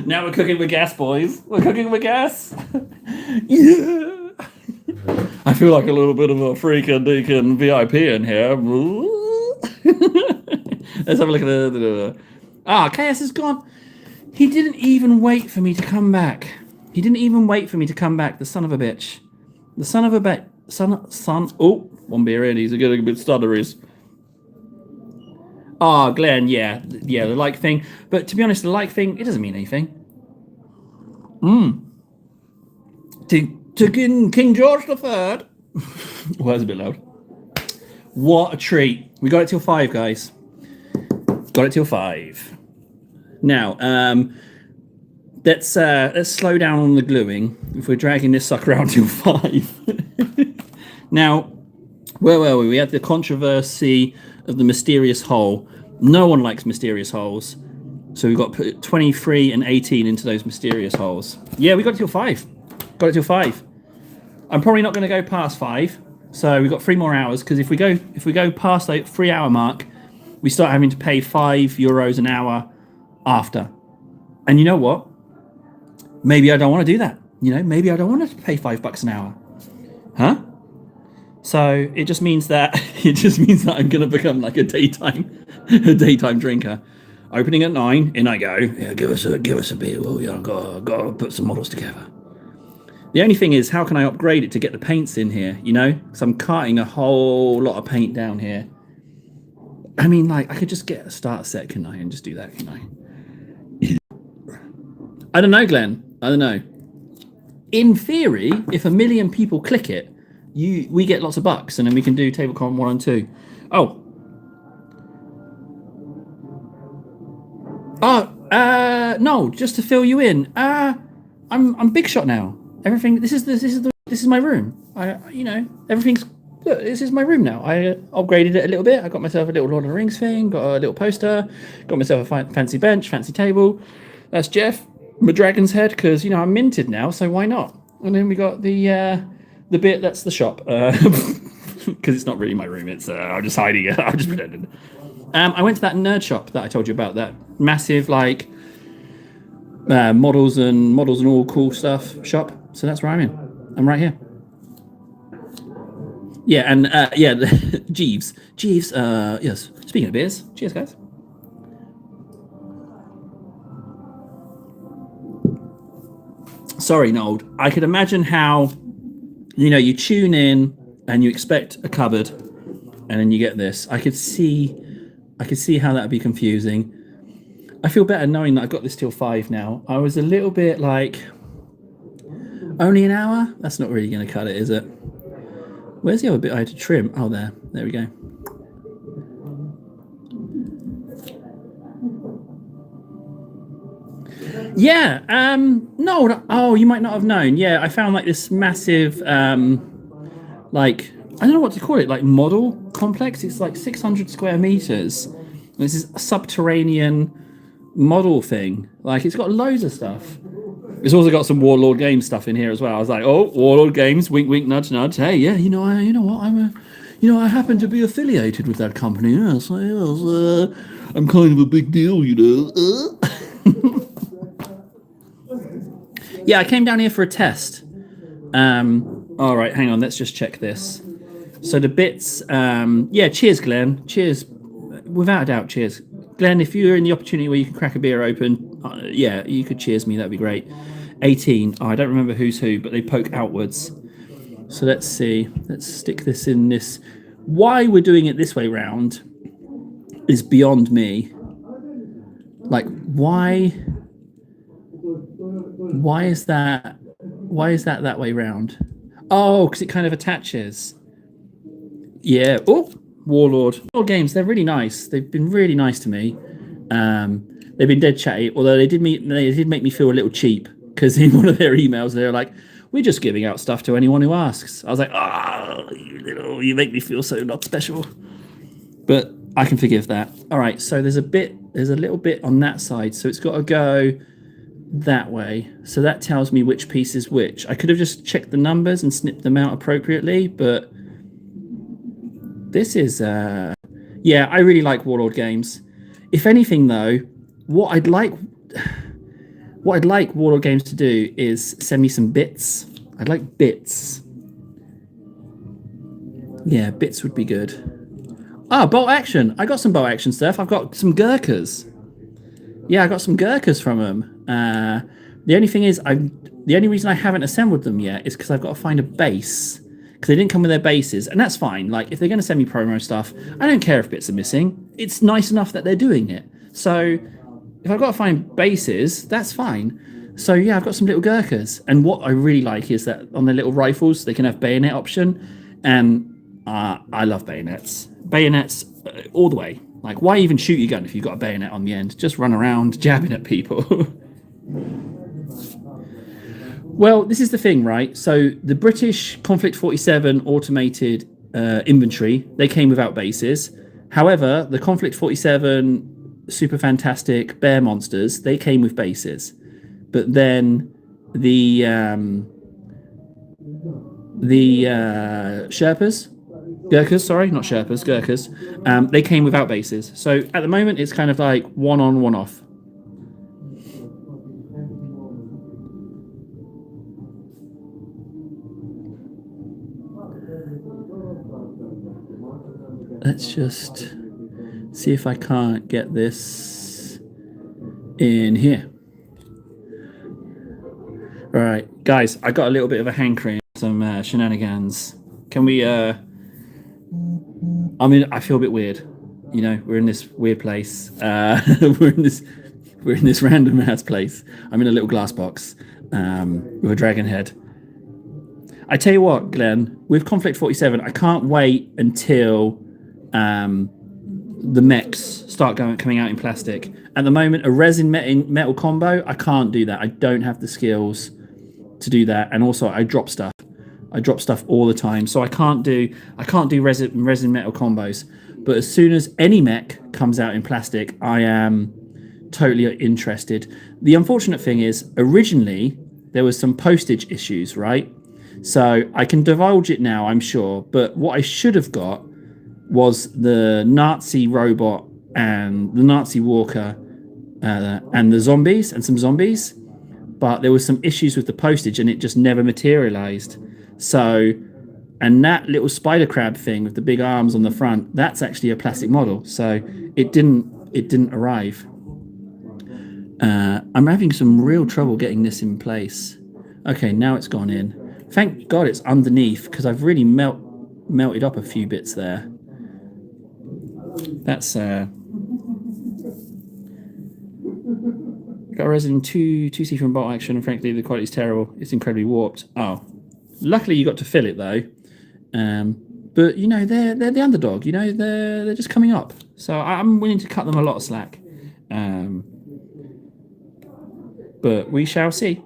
Now we're cooking with gas, boys. We're cooking with gas. Yeah. I feel like a little bit of a freaking deacon VIP in here. Let's have a look at the. KS is gone. He didn't even wait for me to come back. The son of a bitch. The son of a bitch. Son. Oh, one beer in. He's getting a bit stutteries. Glenn, yeah, the like thing. But to be honest, the like thing, it doesn't mean anything. To King George III. Well, that's a bit loud. What a treat. We got it till 5, guys. Got it till 5. Now, let's slow down on the gluing. If we're dragging this sucker out till 5. Now, where were we? We had the controversy of the mysterious hole. No one likes mysterious holes. So we've got to put 23 and 18 into those mysterious holes. Yeah, we got it till 5. I'm probably not going to go past 5. So we've got 3 more hours, because if we go past the 3-hour mark, we start having to pay €5 an hour after. And you know what? Maybe I don't want to do that. Maybe I don't want to pay $5 an hour. Huh? So it just means that I'm gonna become like a daytime drinker. Opening at 9, in I go. Yeah, give us a beer. Well, yeah, gotta put some models together. The only thing is, how can I upgrade it to get the paints in here? Because I'm carting a whole lot of paint down here. I mean, like, I could just get a starter set, can I, and just do that, can I? I don't know, Glenn. I don't know. In theory, if 1 million people click it, we get lots of bucks, and then we can do TableCon 1 and 2. No, just to fill you in. I'm big shot now. Everything. This is my room. Everything's. Look, this is my room now. I upgraded it a little bit. I got myself a little Lord of the Rings thing. Got a little poster. Got myself a fancy bench, fancy table. That's Jeff. My dragon's head, because I'm minted now, so why not? And then we got the bit that's the shop, because it's not really my room. It's I'm just hiding it. I'm just pretending. I went to that nerd shop that I told you about. That massive models and all cool stuff shop. So that's where I'm in. I'm right here. Yeah, and Jeeves. Yes. Speaking of beers, cheers, guys. Sorry, Nold. I could imagine how, you tune in and you expect a cupboard, and then you get this. I could see how that would be confusing. I feel better knowing that I've got this till 5 now. I was a little bit like, only an hour? That's not really going to cut it, is it? Where's the other bit I had to trim? Oh, there we go. Yeah, no, oh, you might not have known. Yeah, I found like this massive, I don't know what to call it, like model complex. It's like 600 square meters. This is a subterranean model thing. Like, it's got loads of stuff. It's also got some Warlord Games stuff in here as well. I was like, oh, Warlord Games, wink, wink, nudge, nudge. Hey, yeah, you know what? I happen to be affiliated with that company. Yeah, so I'm kind of a big deal, Yeah, I came down here for a test. All right, hang on. Let's just check this. So the bits, cheers, Glenn. Cheers. Without a doubt, cheers. Glenn, if you're in the opportunity where you can crack a beer open, you could cheers me. That'd be great. 18. Oh, I don't remember who's who, but they poke outwards. So let's see. Let's stick this in this. Why we're doing it this way round is beyond me. Like, why is that way round? Oh, because it kind of attaches. Yeah. Oh, Warlord Games. They're really nice. They've been really nice to me. They've been dead chatty. Although they did make me feel a little cheap, because in one of their emails they were like, "We're just giving out stuff to anyone who asks." I was like, you make me feel so not special. But I can forgive that. All right. So there's a little bit on that side. So it's got to go that way. So that tells me which piece is which. I could have just checked the numbers and snipped them out appropriately, but this is I really like Warlord Games. If anything, though, what I'd like Warlord Games to do is send me some bits. I'd like bits. Yeah, bits would be good. Ah, bolt action. I got some bolt action stuff. I've got some Gurkhas. Yeah, I got some Gurkhas from them. The only thing is, the only reason I haven't assembled them yet is because I've got to find a base. Because they didn't come with their bases, and that's fine. Like, if they're going to send me promo stuff, I don't care if bits are missing. It's nice enough that they're doing it. So, if I've got to find bases, that's fine. So, yeah, I've got some little Gurkhas. And what I really like is that on their little rifles, they can have bayonet option. And I love bayonets. Bayonets all the way. Like, why even shoot your gun if you've got a bayonet on the end? Just run around jabbing at people. Well, this is the thing, right? So the British Conflict 47 automated inventory, they came without bases. However, the Conflict 47 super fantastic bear monsters, they came with bases. But then the Sherpas, Gurkhas, sorry, not Sherpas, Gurkhas, they came without bases. So at the moment, it's kind of like one on, one off. Let's just see if I can't get this in here. All right, guys, I got a little bit of a hankering, some shenanigans. Can we? I mean, I feel a bit weird. You know, we're in this weird place. We're in this random ass place. I'm in a little glass box with a dragon head. I tell you what, Glenn, with Conflict 47, I can't wait until the mechs start coming out in plastic. At the moment, a resin metal combo, I can't do that. I don't have the skills to do that, and also I drop stuff. I drop stuff all the time, so I can't do resin metal combos. But as soon as any mech comes out in plastic, I am totally interested. The unfortunate thing is, originally there was some postage issues, right? So I can divulge it now, I'm sure. But what I should have got was the Nazi robot and the Nazi walker and the zombies and some zombies. But there was some issues with the postage and it just never materialized. So, and that little spider crab thing with the big arms on the front, that's actually a plastic model. So it didn't arrive. I'm having some real trouble getting this in place. Okay, now it's gone in. Thank God it's underneath, because I've really melted up a few bits there. That's got a resin 2C from bolt action, and frankly the quality is terrible. It's incredibly warped. Oh, luckily you got to fill it though. But you know, they're the underdog. You know, they're just coming up. So I'm willing to cut them a lot of slack. But we shall see.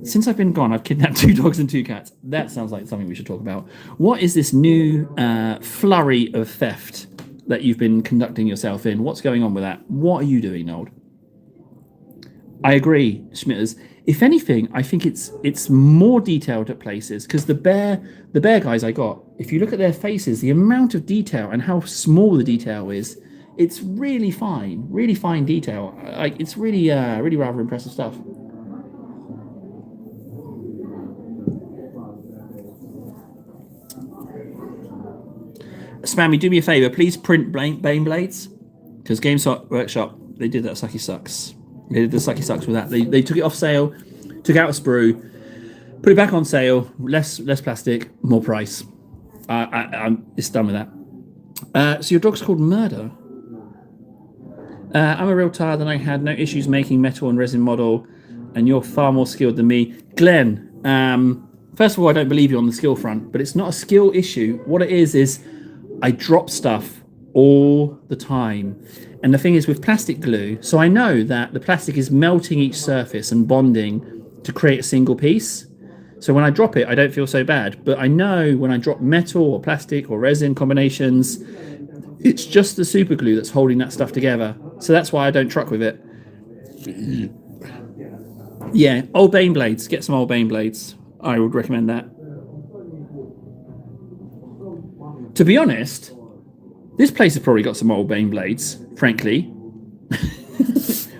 Since I've been gone, I've kidnapped 2 dogs and 2 cats. That sounds like something we should talk about. What is this new flurry of theft that you've been conducting yourself in? What's going on with that? What are you doing, Nold? I agree, Schmitters. If anything, I think it's more detailed at places, because the bear guys I got, if you look at their faces, the amount of detail and how small the detail is, it's really fine detail. Like, it's really rather impressive stuff. Spammy, do me a favor, please print Baneblades, because Games Workshop, they did that Sucky Sucks. They did the Sucky Sucks with that. They took it off sale, took out a sprue, put it back on sale, less plastic, more price. I'm just done with that. So your dog's called Murder. I'm a real tard and I had no issues making metal and resin model, and you're far more skilled than me. Glenn, first of all, I don't believe you on the skill front, but it's not a skill issue. What it is I drop stuff all the time. And the thing is with plastic glue, so I know that the plastic is melting each surface and bonding to create a single piece. So when I drop it, I don't feel so bad. But I know when I drop metal or plastic or resin combinations, it's just the super glue that's holding that stuff together. So that's why I don't truck with it. Yeah, old Baneblades. Get some old Baneblades. I would recommend that. To be honest, This place has probably got some old Bane blades, frankly.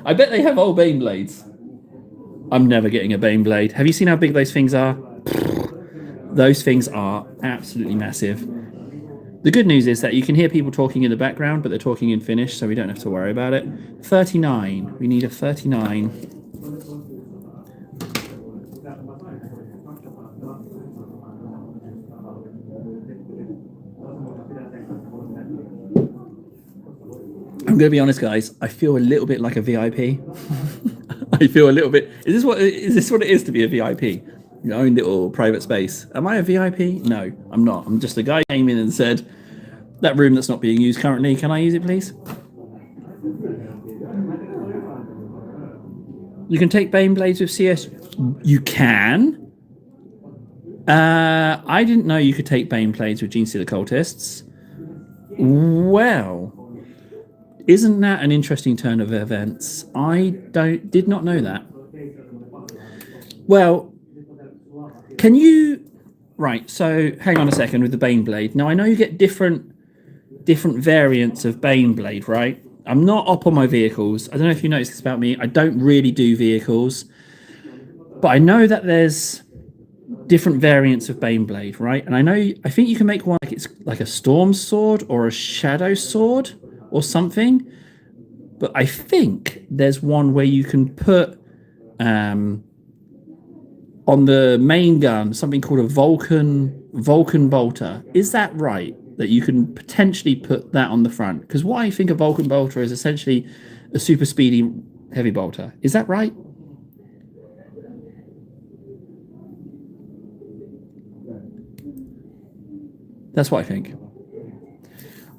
I bet they have old Bane blades. I'm never getting a Bane blade. Have you seen how big those things are? Those things are absolutely massive. The good news is that you can hear people talking in the background, but they're talking in Finnish, so we don't have to worry about it. 39. We need a 39. I'm going to be honest, guys. I feel a little bit like a VIP. I feel a little bit. Is this what it is to be a VIP? Your own little private space. Am I a VIP? No, I'm not. I'm just a guy who came in and said, "That room that's not being used currently, can I use it, please?" You can take Bane blades with CS. You can. I didn't know you could take Bane blades with Genestealer cultists. Well. Isn't that an interesting turn of events? I did not know that. Well, can you... Right, so hang on a second with the Bane Blade. Now, I know you get different variants of Bane Blade, right? I'm not up on my vehicles. I don't know if you noticed this about me. I don't really do vehicles. But I know that there's different variants of Bane Blade, right? And I think you can make one like it's like a Storm Sword or a Shadow Sword or something, but I think there's one where you can put on the main gun something called a Vulcan bolter. Is that right? That you can potentially put that on the front? Because what I think a Vulcan bolter is essentially a super speedy heavy bolter. Is that right? That's what I think.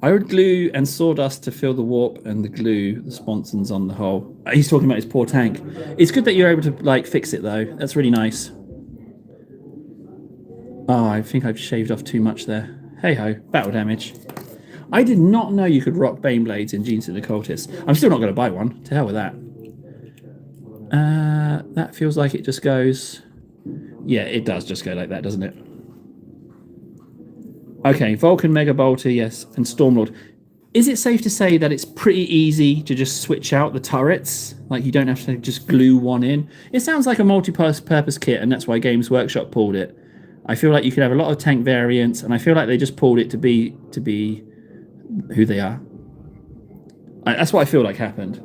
I would glue and sawdust to fill the warp and the glue the sponsons on the hole. He's talking about his poor tank. It's good that you're able to like fix it though. That's really nice. Oh, I think I've shaved off too much there. Hey ho, battle damage. I did not know you could rock Bane blades in Genestealer cultists. I'm still not going to buy one. To hell with that. That feels like it just goes. Yeah, it does just go like that, doesn't it? Okay, Vulcan Mega Bolter, yes, and Stormlord. Is it safe to say that it's pretty easy to just switch out the turrets? Like you don't have to just glue one in? It sounds like a multi-purpose kit, and that's why Games Workshop pulled it. I feel like you could have a lot of tank variants, and I feel like they just pulled it to be who they are. That's what I feel like happened.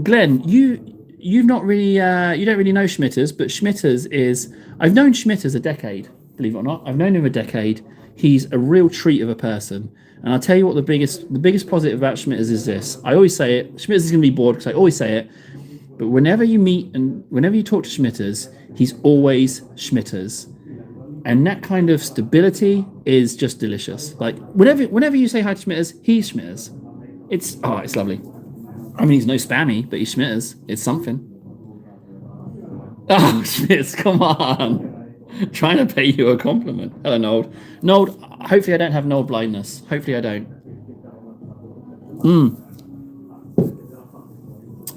Glenn, you've not really you don't really know Schmitters, but Schmitters is I've known Schmitters a decade. Believe it or not, I've known him a decade. He's a real treat of a person. And I'll tell you what the biggest positive about Schmitters is this. I always say it. Schmitters is going to be bored because I always say it. But whenever you meet and whenever you talk to Schmitters, he's always Schmitters. And that kind of stability is just delicious. Like whenever you say hi to Schmitters, he's Schmitters. It's lovely. I mean, he's no spammy, but he's Schmitters. It's something. Oh, Schmitters, come on. Trying to pay you a compliment. Hello, Nold. Nold, hopefully I don't have Nold blindness. Hopefully I don't.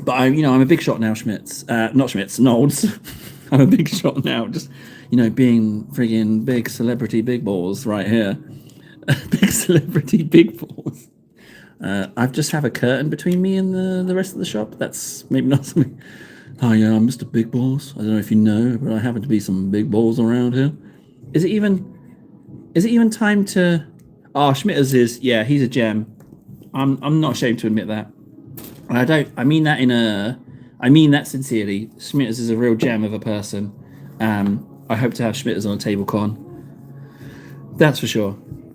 But I'm a big shot now, Schmitz. Not Schmitz, Nolds. I'm a big shot now. Just, being friggin' big celebrity big balls right here. Big celebrity big balls. I just have a curtain between me and the rest of the shop. That's maybe not something... Oh yeah, I'm Mr. Big Balls. I don't know if you know, but I happen to be some big balls around here. Is it even time to... Oh, Schmitters is... Yeah, he's a gem. I'm not ashamed to admit that. I mean that sincerely. Schmitters is a real gem of a person. I hope to have Schmitters on a TableCon. That's for sure.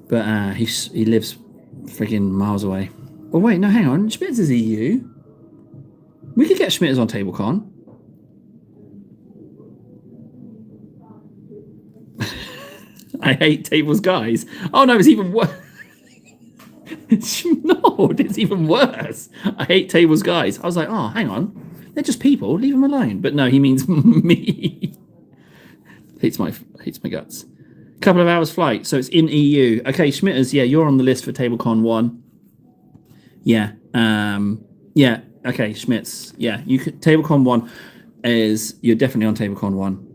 But he lives friggin' miles away. Oh wait, no, hang on. Schmitters is EU. We could get Schmitters on TableCon. I hate tables, guys. Oh no, it's even worse. No, it's even worse. I hate tables, guys. I was like, oh, hang on. They're just people. Leave them alone. But no, he means me. hates my guts. Couple of hours flight, so it's in EU. Okay, Schmitters, yeah, you're on the list for TableCon 1. Yeah. Yeah. Okay, Schmitz. Yeah, you could. TableCon 1 is you're definitely on TableCon 1.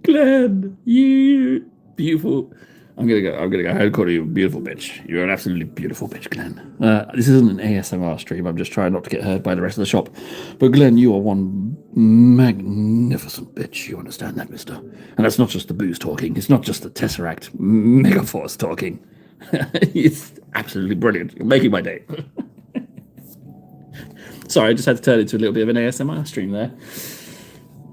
Glenn, you beautiful. I'm gonna go. I'm gonna go. I'd call you a beautiful bitch. You're an absolutely beautiful bitch, Glenn. This isn't an ASMR stream. I'm just trying not to get heard by the rest of the shop. But Glenn, you are one magnificent bitch. You understand that, Mister? And that's not just the booze talking. It's not just the Tesseract Megaforce talking. It's absolutely brilliant. You're making my day. Sorry, I just had to turn it into a little bit of an ASMR stream there.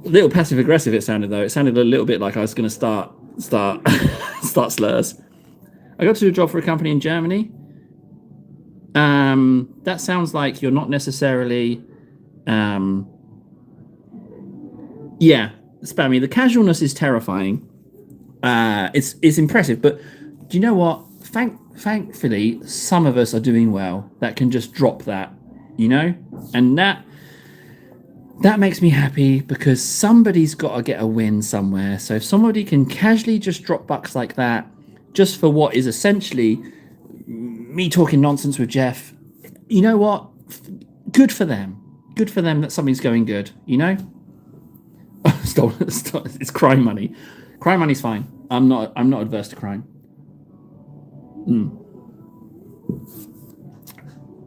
A little passive aggressive it sounded though. It sounded a little bit like I was going to start slurs. I got to do a job for a company in Germany. That sounds like you're not necessarily yeah, spammy. The casualness is terrifying. It's impressive, but do you know what? Thankfully, some of us are doing well that can just drop that, you know? And that makes me happy because somebody's got to get a win somewhere. So if somebody can casually just drop bucks like that, just for what is essentially me talking nonsense with Jeff, you know what? Good for them. Good for them that something's going good, you know? It's crime money. Crime money's fine. I'm not adverse to crime.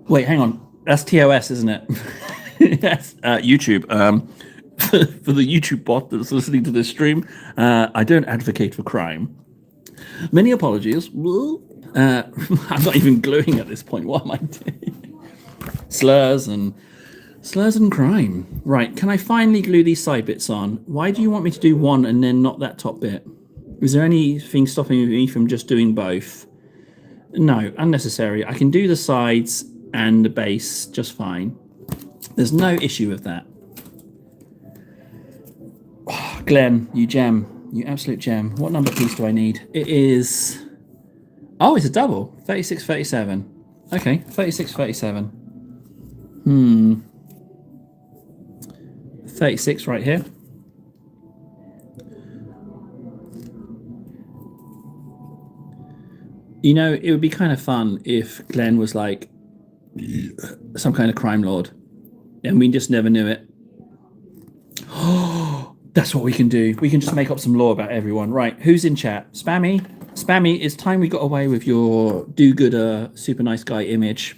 Wait, hang on. That's TOS, isn't it? Yes, YouTube. For the YouTube bot that's listening to this stream, I don't advocate for crime. Many apologies. I'm not even gluing at this point. What am I doing? Slurs and crime. Right, can I finally glue these side bits on? Why do you want me to do one and then not that top bit? Is there anything stopping me from just doing both? No, unnecessary. I can do the sides and the base just fine. There's no issue with that. Oh, Glenn, you gem. You absolute gem. What number piece do I need? It is... Oh, it's a double. 36, 37. Okay, 36, 37. 36 right here. You know, it would be kind of fun if Glenn was like some kind of crime lord and we just never knew it. Oh, that's what we can do. We can just make up some law about everyone. Right, who's in chat? Spammy? Spammy, it's time we got away with your do-gooder, super nice guy image.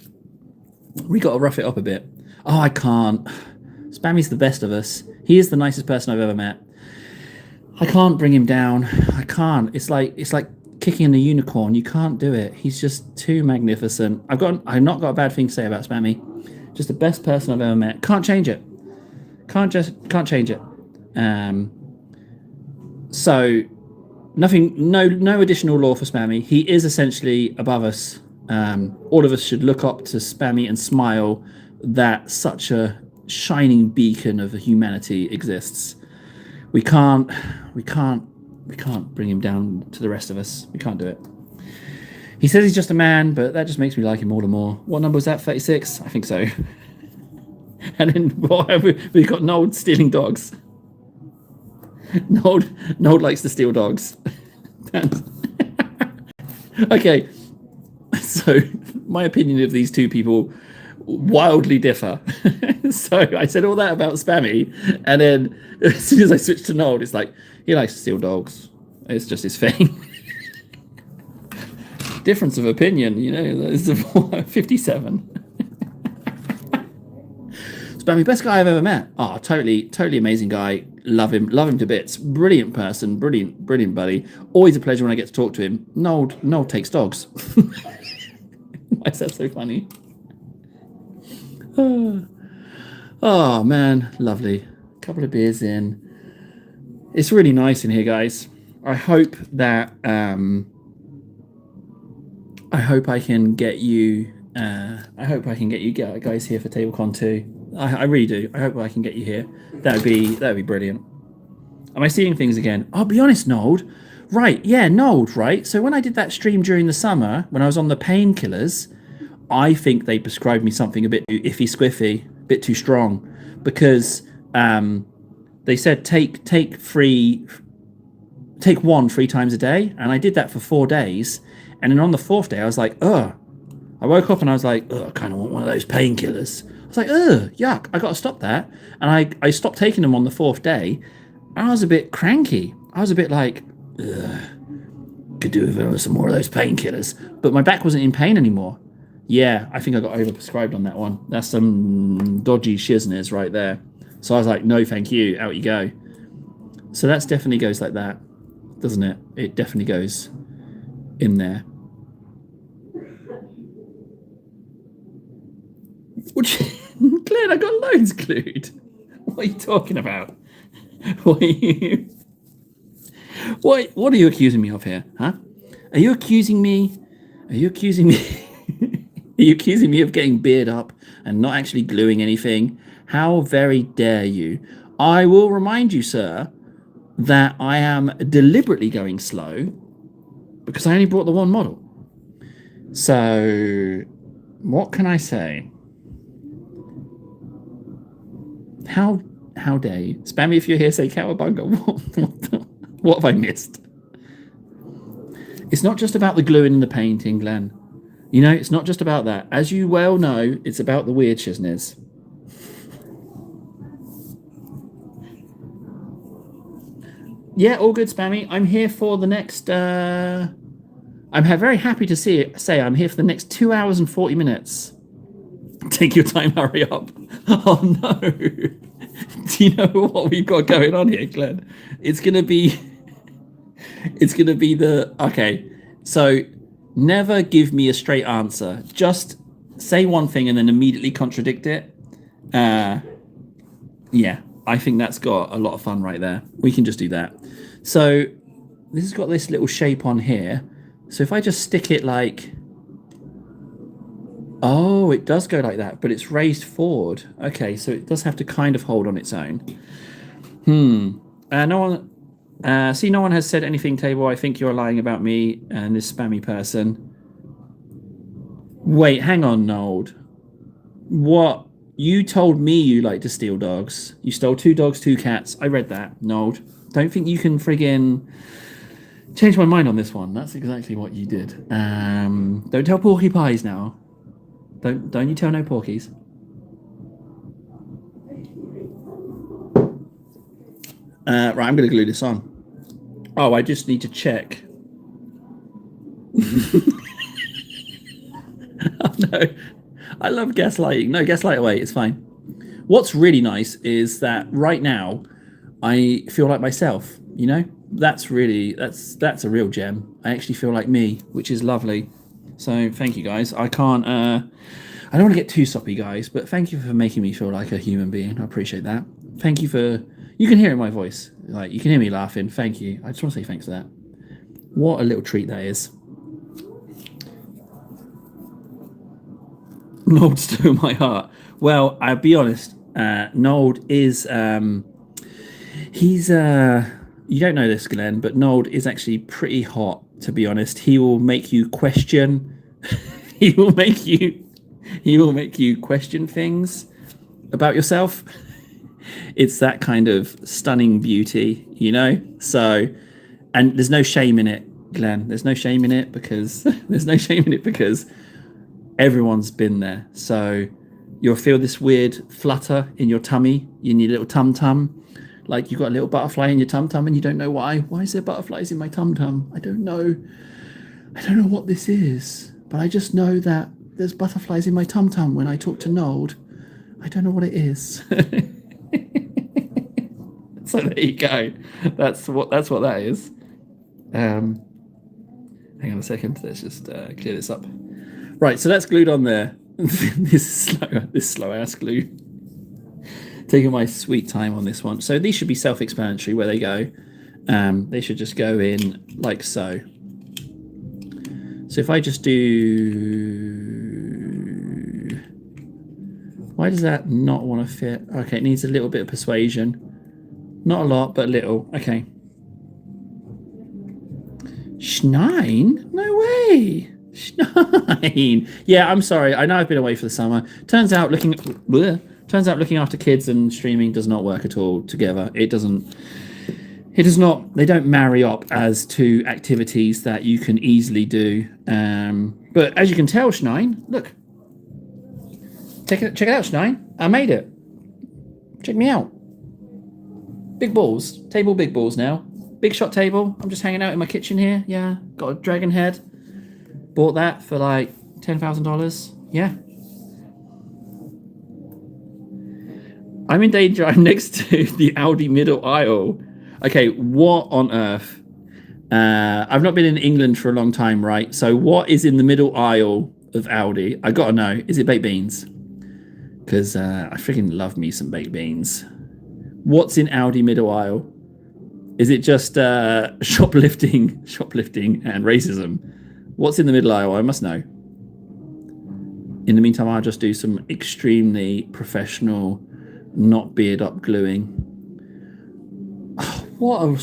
We got to rough it up a bit. Oh, I can't. Spammy's the best of us. He is the nicest person I've ever met. I can't bring him down. I can't. It's like kicking a unicorn. You can't do it. He's just too magnificent. I've not got a bad thing to say about Spammy. Just the best person I've ever met. Can't change it. Can't change it. So nothing. No additional law for Spammy. He is essentially above us. All of us should look up to Spammy and smile that such a shining beacon of humanity exists. We can't bring him down to the rest of us. We can't do it. He says he's just a man, but that just makes me like him all the more. What number was that? 36? I think so. And then we got Nold stealing dogs. Nold likes to steal dogs. Okay. So my opinion of these two people wildly differ. So I said all that about Spammy, and then as soon as I switched to Nold, it's like he likes to steal dogs. It's just his thing. Difference of opinion, you know. It's 57. Spammy, best guy I've ever met. Oh, totally amazing guy. Love him to bits. Brilliant person, brilliant buddy. Always a pleasure when I get to talk to him. Nold takes dogs. Why is that so funny? Oh man, lovely. Couple of beers in. It's really nice in here, guys. I hope that I can get you guys here for TableCon 2. I really do. I hope I can get you here. That'd be brilliant. Am I seeing things again? I'll be honest, Nold. Right, yeah, Nold, right? So when I did that stream during the summer, when I was on the painkillers, I think they prescribed me something a bit too iffy squiffy, a bit too strong, because they said take one 3 times a day, and I did that for 4 days, and then on the 4th day I was like, ugh. I woke up and I was like, ugh, I kind of want one of those painkillers. I was like, ugh, yuck, I got to stop that. And I stopped taking them on the 4th day, and I was a bit cranky. I was a bit like, ugh, could do with some more of those painkillers. But my back wasn't in pain anymore. Yeah, I think I got overprescribed on that one. That's some dodgy shizness right there. So I was like, no, thank you. Out you go. So that definitely goes like that, doesn't it? It definitely goes in there. Glenn, I got loads glued. What are you talking about? What are you... What are you accusing me of here, huh? Are you accusing me? Are you accusing me? Are you accusing me of getting beard up and not actually gluing anything? How very dare you? I will remind you, sir, that I am deliberately going slow because I only brought the one model. So, what can I say? How dare you? Spam me if you're here, say Cowabunga. What have I missed? It's not just about the gluing and the painting, Glenn. You know, it's not just about that. As you well know, it's about the weird shizness. Yeah, all good, Spammy. I'm here for the next... I'm very happy to say I'm here for the next 2 hours and 40 minutes. Take your time, hurry up. Oh, no. Do you know what we've got going on here, Glenn? It's going to be the... Okay, so never give me a straight answer. Just say one thing and then immediately contradict it. Yeah, I think that's got a lot of fun right there. We can just do that. So this has got this little shape on here. So if I just stick it like... Oh, it does go like that, but it's raised forward. Okay, so it does have to kind of hold on its own. No one... see, no one has said anything, Table. I think you're lying about me and this spammy person. Wait, hang on, Nold. What? You told me you like to steal dogs. You stole 2 dogs, 2 cats. I read that, Nold. Don't think you can friggin' change my mind on this one. That's exactly what you did. Don't tell Porky Pies now. Don't you tell no Porkies. Right, I'm going to glue this on. Oh, I just need to check. Oh, no. I love gaslighting. No, gaslight away. It's fine. What's really nice is that right now I feel like myself, you know? That's a real gem. I actually feel like me, which is lovely. So thank you, guys. I don't want to get too soppy, guys, but thank you for making me feel like a human being. I appreciate that. Thank you for... You can hear it in my voice. Like, you can hear me laughing. Thank you. I just want to say thanks for that. What a little treat that is. Nold stole my heart. Well, I'll be honest. Nold is... he's... you don't know this, Glenn, but Nold is actually pretty hot, to be honest. He will make you question... he will make you question things about yourself. It's that kind of stunning beauty, you know? So, and there's no shame in it, Glenn. There's no shame in it because everyone's been there. So you'll feel this weird flutter in your tummy, in your little tum-tum. Like you've got a little butterfly in your tum-tum and you don't know why. Why is there butterflies in my tum-tum? I don't know. I don't know what this is, but I just know that there's butterflies in my tum-tum when I talk to Nold. I don't know what it is. So there you go. That's what that is. Hang on a second. Let's just clear this up. Right, so that's glued on there. this slow ass glue. Taking my sweet time on this one. So these should be self-explanatory where they go. They should just go in like so. So if I just do... Why does that not want to fit? Okay, it needs a little bit of persuasion. Not a lot, but a little. Okay. Schnein? No way. Schnein. Yeah, I'm sorry. I know I've been away for the summer. Turns out looking after kids and streaming does not work at all together. It does not. They don't marry up as two activities that you can easily do. But as you can tell, Schnein, look. Check it out, Schnein. I made it. Check me out. Big balls. Table big balls now. big shot table. I'm just hanging out in my kitchen here. Yeah, got a dragon head. Bought that for like $10,000. Yeah. I'm in danger. I'm next to the Audi middle aisle. Okay, what on earth? I've not been in England for a long time, right? So what is in the middle aisle of Audi? I gotta know. Is it baked beans? Because I freaking love me some baked beans. What's in Audi middle aisle? Is it just shoplifting and racism? What's in the middle aisle? I must know. In the meantime, I'll just do some extremely professional, not beard up gluing. Oh,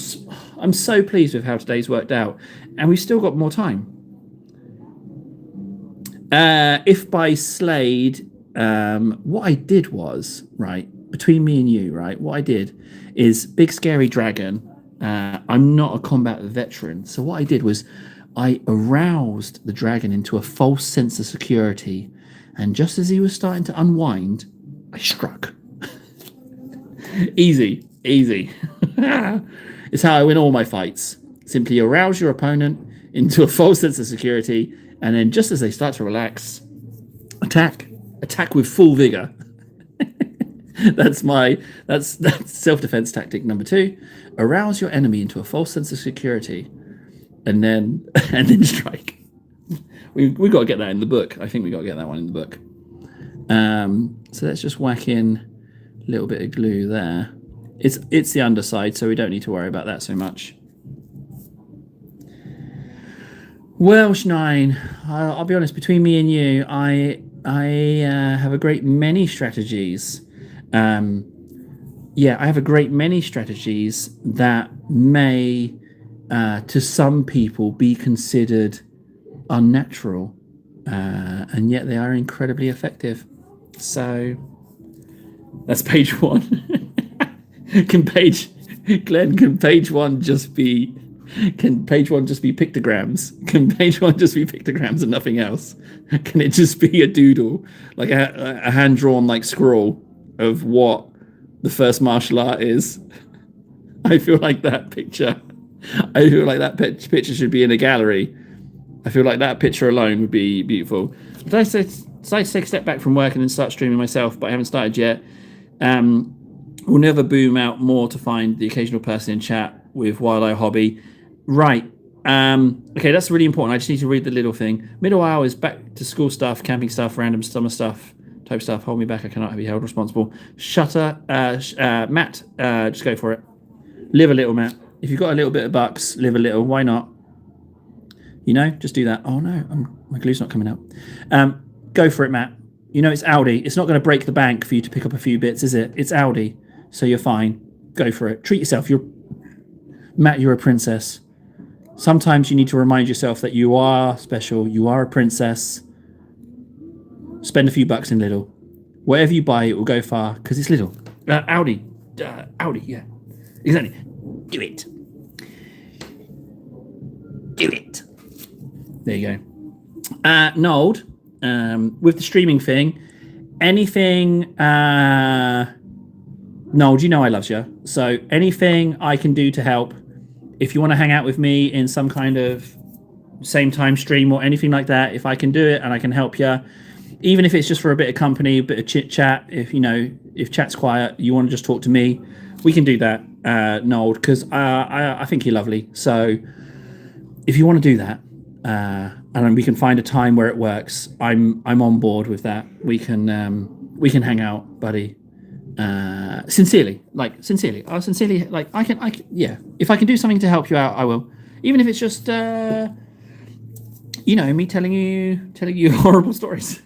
I'm so pleased with how today's worked out, and we've still got more time. If by Slade, what I did was, right, between me and you, right, what I did is big scary dragon. I'm not a combat veteran, so what I did was I aroused the dragon into a false sense of security, and just as he was starting to unwind, I struck. Easy. It's how I win all my fights. Simply arouse your opponent into a false sense of security, and then just as they start to relax, attack with full vigor. That's self-defense tactic number 2. Arouse your enemy into a false sense of security, and then strike. We got to get that in the book. I think we got to get that one in the book. So let's just whack in a little bit of glue there. It's the underside, so we don't need to worry about that so much. Well, Schnein, I'll be honest. Between me and you, I have a great many strategies. I have a great many strategies that may, to some people, be considered unnatural, and yet they are incredibly effective. So that's page 1. Can page one just be pictograms? Can page 1 just be pictograms and nothing else? Can it just be a doodle, like a hand-drawn like scroll of what the first martial art is? I feel like that picture should be in a gallery. I feel like that picture alone would be beautiful. Did I say take a step back from work and then start streaming myself, but I haven't started yet. We'll never boom out more to find the occasional person in chat with Wild Eye Hobby. Right. Okay, that's really important. I just need to read the little thing. Middle aisle is back to school stuff, camping stuff, random summer stuff, type stuff. Hold me back. I cannot be held responsible. Shutter. Matt, just go for it. Live a little, Matt. If you've got a little bit of bucks, live a little. Why not? You know, just do that. Oh, no, my glue's not coming out. Go for it, Matt. You know, it's Audi. It's not going to break the bank for you to pick up a few bits, is it? It's Audi. So you're fine. Go for it. Treat yourself. Matt, you're a princess. Sometimes you need to remind yourself that you are special. You are a princess. Spend a few bucks in Lidl. Whatever you buy, it will go far because it's Lidl. Audi. Audi, yeah. Exactly. Do it. Do it. There you go. Nold, with the streaming thing, anything... Noel, you know I love you. So anything I can do to help, if you want to hang out with me in some kind of same time stream or anything like that, if I can do it and I can help you, even if it's just for a bit of company, a bit of chit chat, if chat's quiet, you want to just talk to me, we can do that, Noel, because I think you're lovely. So if you want to do that, and we can find a time where it works, I'm on board with that. We can hang out, buddy. Sincerely, I can, yeah. If I can do something to help you out, I will. Even if it's just, me telling you horrible stories.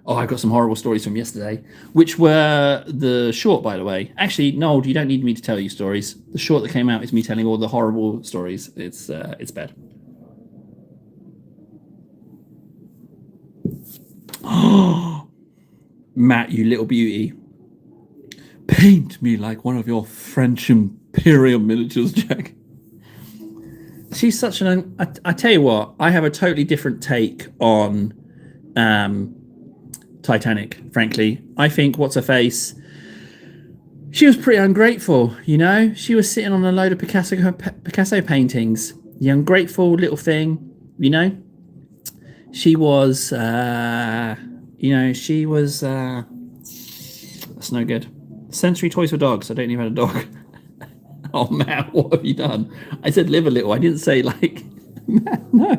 Oh, I've got some horrible stories from yesterday, which were the short, by the way. Actually, Noel, you don't need me to tell you stories. The short that came out is me telling all the horrible stories. It's bad. Oh, Matt, you little beauty. Paint me like one of your French imperial miniatures, Jack. She's such an... I tell you what, I have a totally different take on Titanic, frankly. I think What's-Her-Face... She was pretty ungrateful, you know. She was sitting on a load of Picasso paintings. The ungrateful little thing, you know. She was, she was. That's no good. Sensory toys for dogs. I don't even have a dog. Oh, Matt, what have you done? I said live a little. I didn't say like, Matt, no.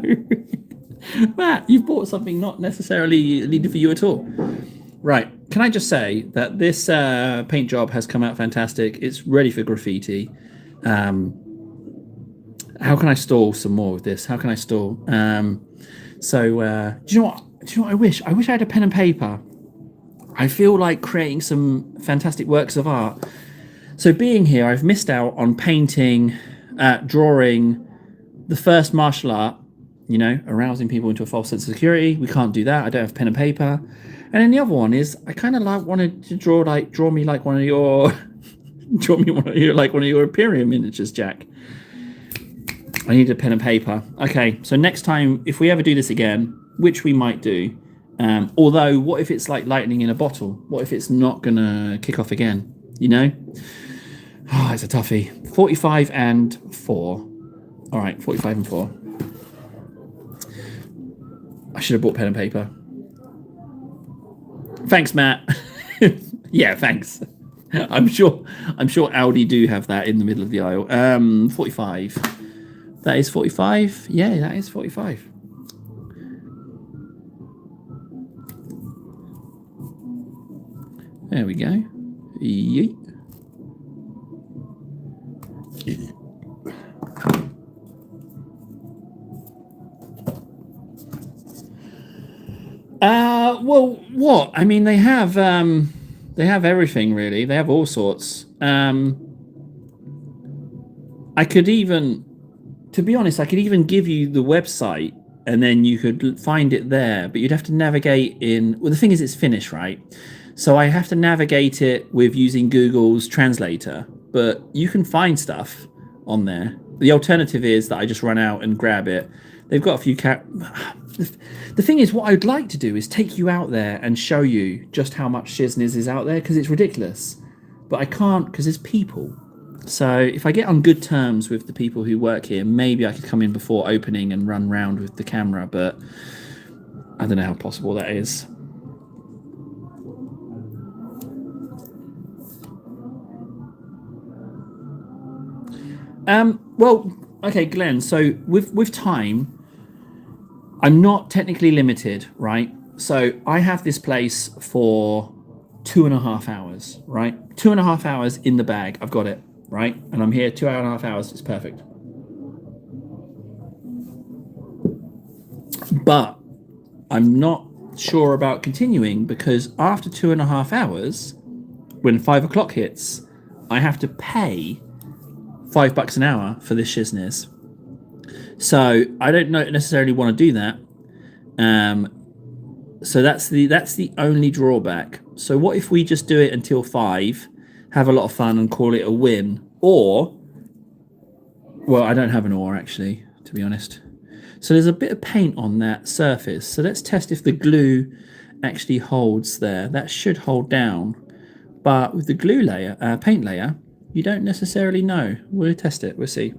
Matt, you've bought something not necessarily needed for you at all. Right. Can I just say that this paint job has come out fantastic. It's ready for graffiti. How can I stall some more with this? How can I stall? Do you know what? Do you know what I wish? I wish I had a pen and paper. I feel like creating some fantastic works of art. So being here, I've missed out on painting, drawing the first martial art, you know, arousing people into a false sense of security. We can't do that. I don't have pen and paper. And then the other one is I kind of wanted to draw me like one of your Imperium miniatures, Jack. I need a pen and paper. Okay, so next time, if we ever do this again, which we might do, although what if it's like lightning in a bottle? What if it's not gonna kick off again? You know? Oh, it's a toughie. 45 and 4. All right, 45 and 4. I should have bought pen and paper. Thanks, Matt. Yeah, thanks. I'm sure Audi do have that in the middle of the aisle. 45. That is 45. Yeah, that is 45. There we go. Yeet. Well, what? I mean, they have everything really. They have all sorts. I could even, to be honest, I could even give you the website and then you could find it there, but you'd have to navigate in. Well, the thing is, it's Finnish, right? So I have to navigate it with using Google's translator, but you can find stuff on there. The alternative is that I just run out and grab it. They've got a few The thing is, what I'd like to do is take you out there and show you just how much shizness is out there, because it's ridiculous. But I can't, because there's people. So if I get on good terms with the people who work here, maybe I could come in before opening and run round with the camera, but I don't know how possible that is. Well, okay, Glenn, so with time, I'm not technically limited, right? So I have this place for 2.5 hours, right? 2.5 hours in the bag. I've got it, right? And I'm here 2.5 hours. It's perfect. But I'm not sure about continuing, because after 2.5 hours, when 5 o'clock hits, I have to pay $5 an hour for this shizness. So I don't necessarily want to do that. So that's the only drawback. So what if we just do it until 5, have a lot of fun and call it a win? Or, well, I don't have an or actually, to be honest. So there's a bit of paint on that surface. So let's test if the glue actually holds there. That should hold down. But with the glue layer, paint layer, you don't necessarily know. We'll test it. We'll see.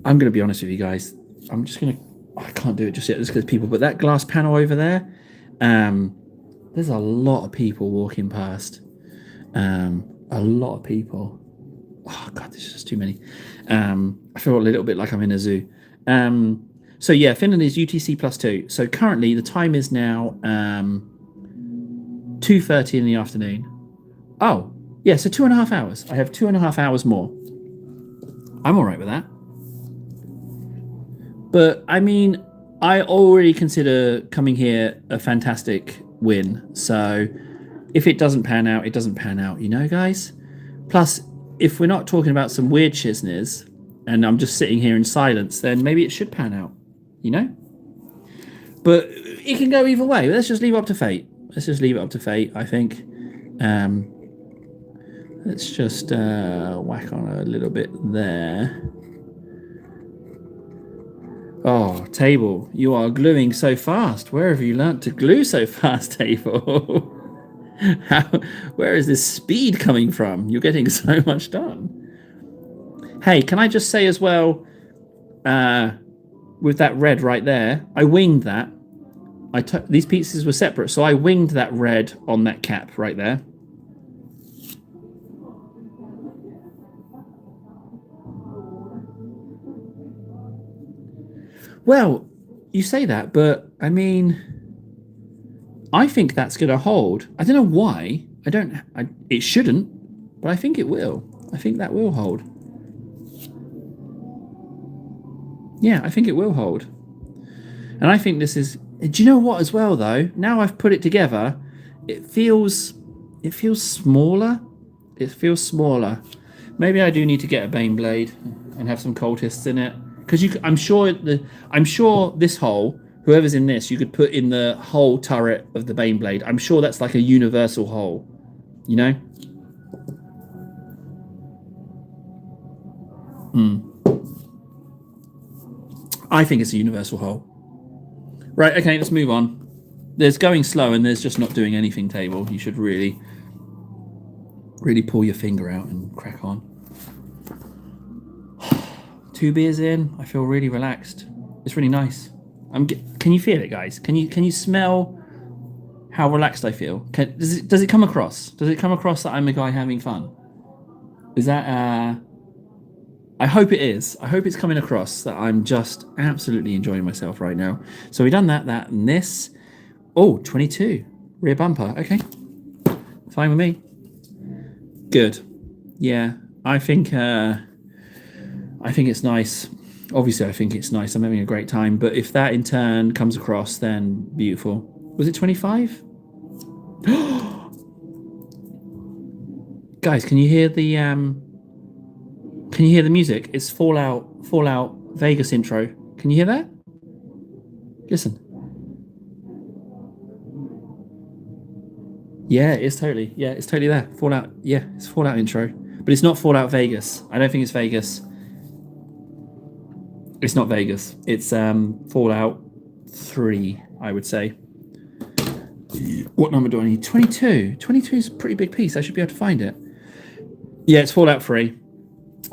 I'm going to be honest with you guys. I'm just going to... I can't do it just yet. Just because people... But that glass panel over there, there's a lot of people walking past. A lot of people. Oh, God, there's just too many. I feel a little bit like I'm in a zoo. So, yeah, Finland is UTC +2. So, currently, the time is now 2:30 in the afternoon. Oh, yeah, so 2.5 hours. I have 2.5 hours more. I'm all right with that. But, I mean, I already consider coming here a fantastic win. So, if it doesn't pan out, it doesn't pan out, you know, guys? Plus, if we're not talking about some weird shizness, and I'm just sitting here in silence, then maybe it should pan out, you know? But it can go either way. Let's just leave it up to fate. Let's just leave it up to fate, I think. Let's just whack on a little bit there. Oh, Table, you are gluing so fast. Where have you learnt to glue so fast, Table? How, where is this speed coming from? You're getting so much done. Hey, can I just say as well, with that red right there, I winged that. These pieces were separate, so I winged that red on that cap right there. Well, you say that, but I mean, I think that's going to hold. I don't know why. It shouldn't, but I think it will. I think that will hold. Yeah, I think it will hold. And I think this is. Do you know what? As well, though, now I've put it together, it feels smaller. It feels smaller. Maybe I do need to get a Bane blade and have some cultists in it, because I'm sure this hole, whoever's in this, you could put in the whole turret of the Bane blade. I'm sure that's like a universal hole, you know. I think it's a universal hole. Right, okay, let's move on. There's going slow and there's just not doing anything table. You should really pull your finger out and crack on. 2 beers in, I feel really relaxed. It's really nice. Can you feel it, guys? Can you smell how relaxed I feel? Does it come across? Does it come across that I'm a guy having fun? Is that I hope it is. I hope it's coming across that I'm just absolutely enjoying myself right now. So we've done that, and this. Oh, 22. Rear bumper. Okay. Fine with me. Good. Yeah. I think it's nice. Obviously, I think it's nice. I'm having a great time. But if that in turn comes across, then beautiful. Was it 25? Guys, can you hear the music? It's Fallout Vegas intro. Can you hear that? Listen. Yeah, it's totally there. Fallout. Yeah, it's Fallout intro. But it's not Fallout Vegas. I don't think it's Vegas. It's not Vegas. It's Fallout 3, I would say. What number do I need? 22. 22 is a pretty big piece. I should be able to find it. Yeah, it's Fallout 3.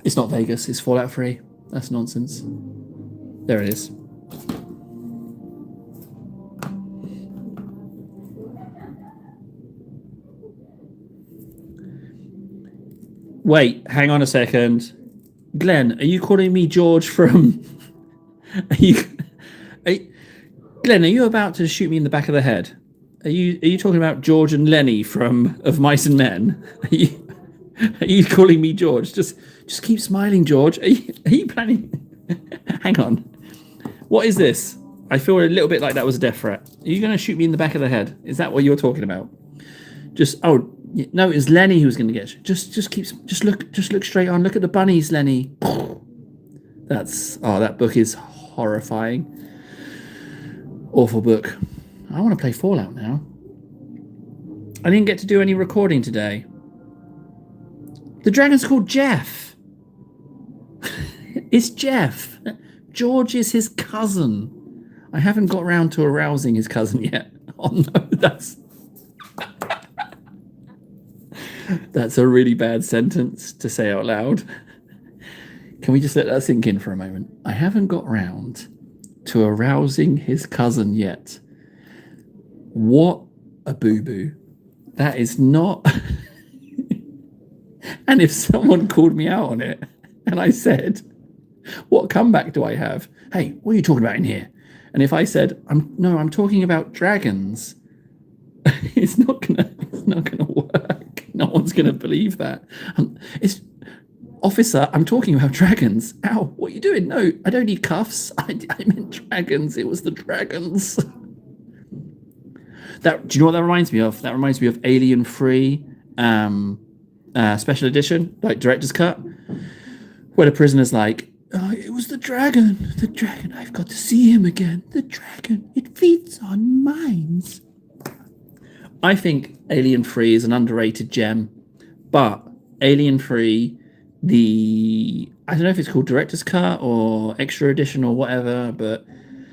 It's not Vegas. It's Fallout 3. That's nonsense. There it is. Wait, hang on a second. Glenn, are you calling me George from... Glenn, are you about to shoot me in the back of the head? Are you talking about George and Lenny from Of Mice and Men? Are you calling me George? Just keep smiling, George. Are you planning... Hang on. What is this? I feel a little bit like that was a death threat. Are you going to shoot me in the back of the head? Is that what you're talking about? No, it's Lenny who's going to get you. Just look straight on. Look at the bunnies, Lenny. That book is horrifying. Awful book. I want to play Fallout now. I didn't get to do any recording today. The dragon's called Jeff. It's Jeff. George is his cousin. I haven't got round to arousing his cousin yet. Oh no, that's a really bad sentence to say out loud. Can we just let that sink in for a moment? I haven't got round to arousing his cousin yet. What a boo-boo. That is not... And if someone called me out on it and I said, what comeback do I have? Hey, what are you talking about in here? And if I said, I'm talking about dragons, it's not gonna work. No one's gonna believe that. Officer, I'm talking about dragons. Ow, what are you doing? No, I don't need cuffs. I meant dragons. It was the dragons. Do you know what that reminds me of? That reminds me of Alien 3 special edition, like director's cut, where the prisoner's like, oh, it was the dragon. The dragon, I've got to see him again. The dragon, it feeds on minds. I think Alien 3 is an underrated gem, but Alien 3, I don't know if it's called director's cut or extra edition or whatever, but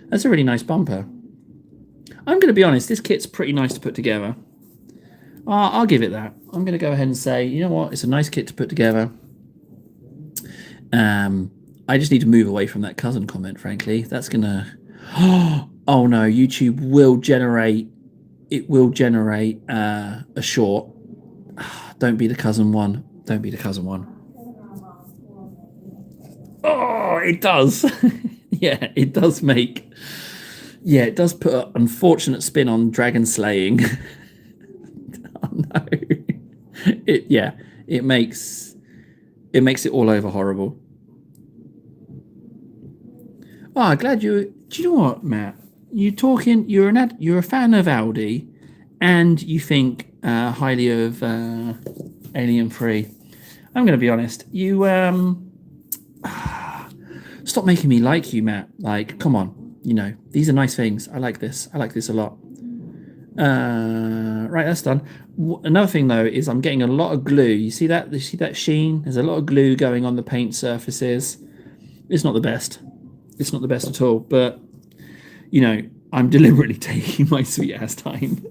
that's a really nice bumper. I'm going to be honest, this kit's pretty nice to put together. I'll give it that. I'm going to go ahead and say, you know what? It's a nice kit to put together. I just need to move away from that cousin comment, frankly. That's going to... Oh, no. YouTube will generate... It will generate a short. Don't be the cousin one. Don't be the cousin one. Oh, it does. Yeah, it does make... Yeah, it does put an unfortunate spin on dragon slaying. Oh, no. It makes it all over horrible. Oh, glad you... Do you know what, Matt? You're a fan of Audi, and you think highly of Alien 3. I'm going to be honest. You stop making me like you, Matt. Like, come on. You know, these are nice things. I like this. I like this a lot. Right, that's done. Another thing though is I'm getting a lot of glue. You see that? You see that sheen? There's a lot of glue going on the paint surfaces. It's not the best. It's not the best at all. But you know, I'm deliberately taking my sweet ass time.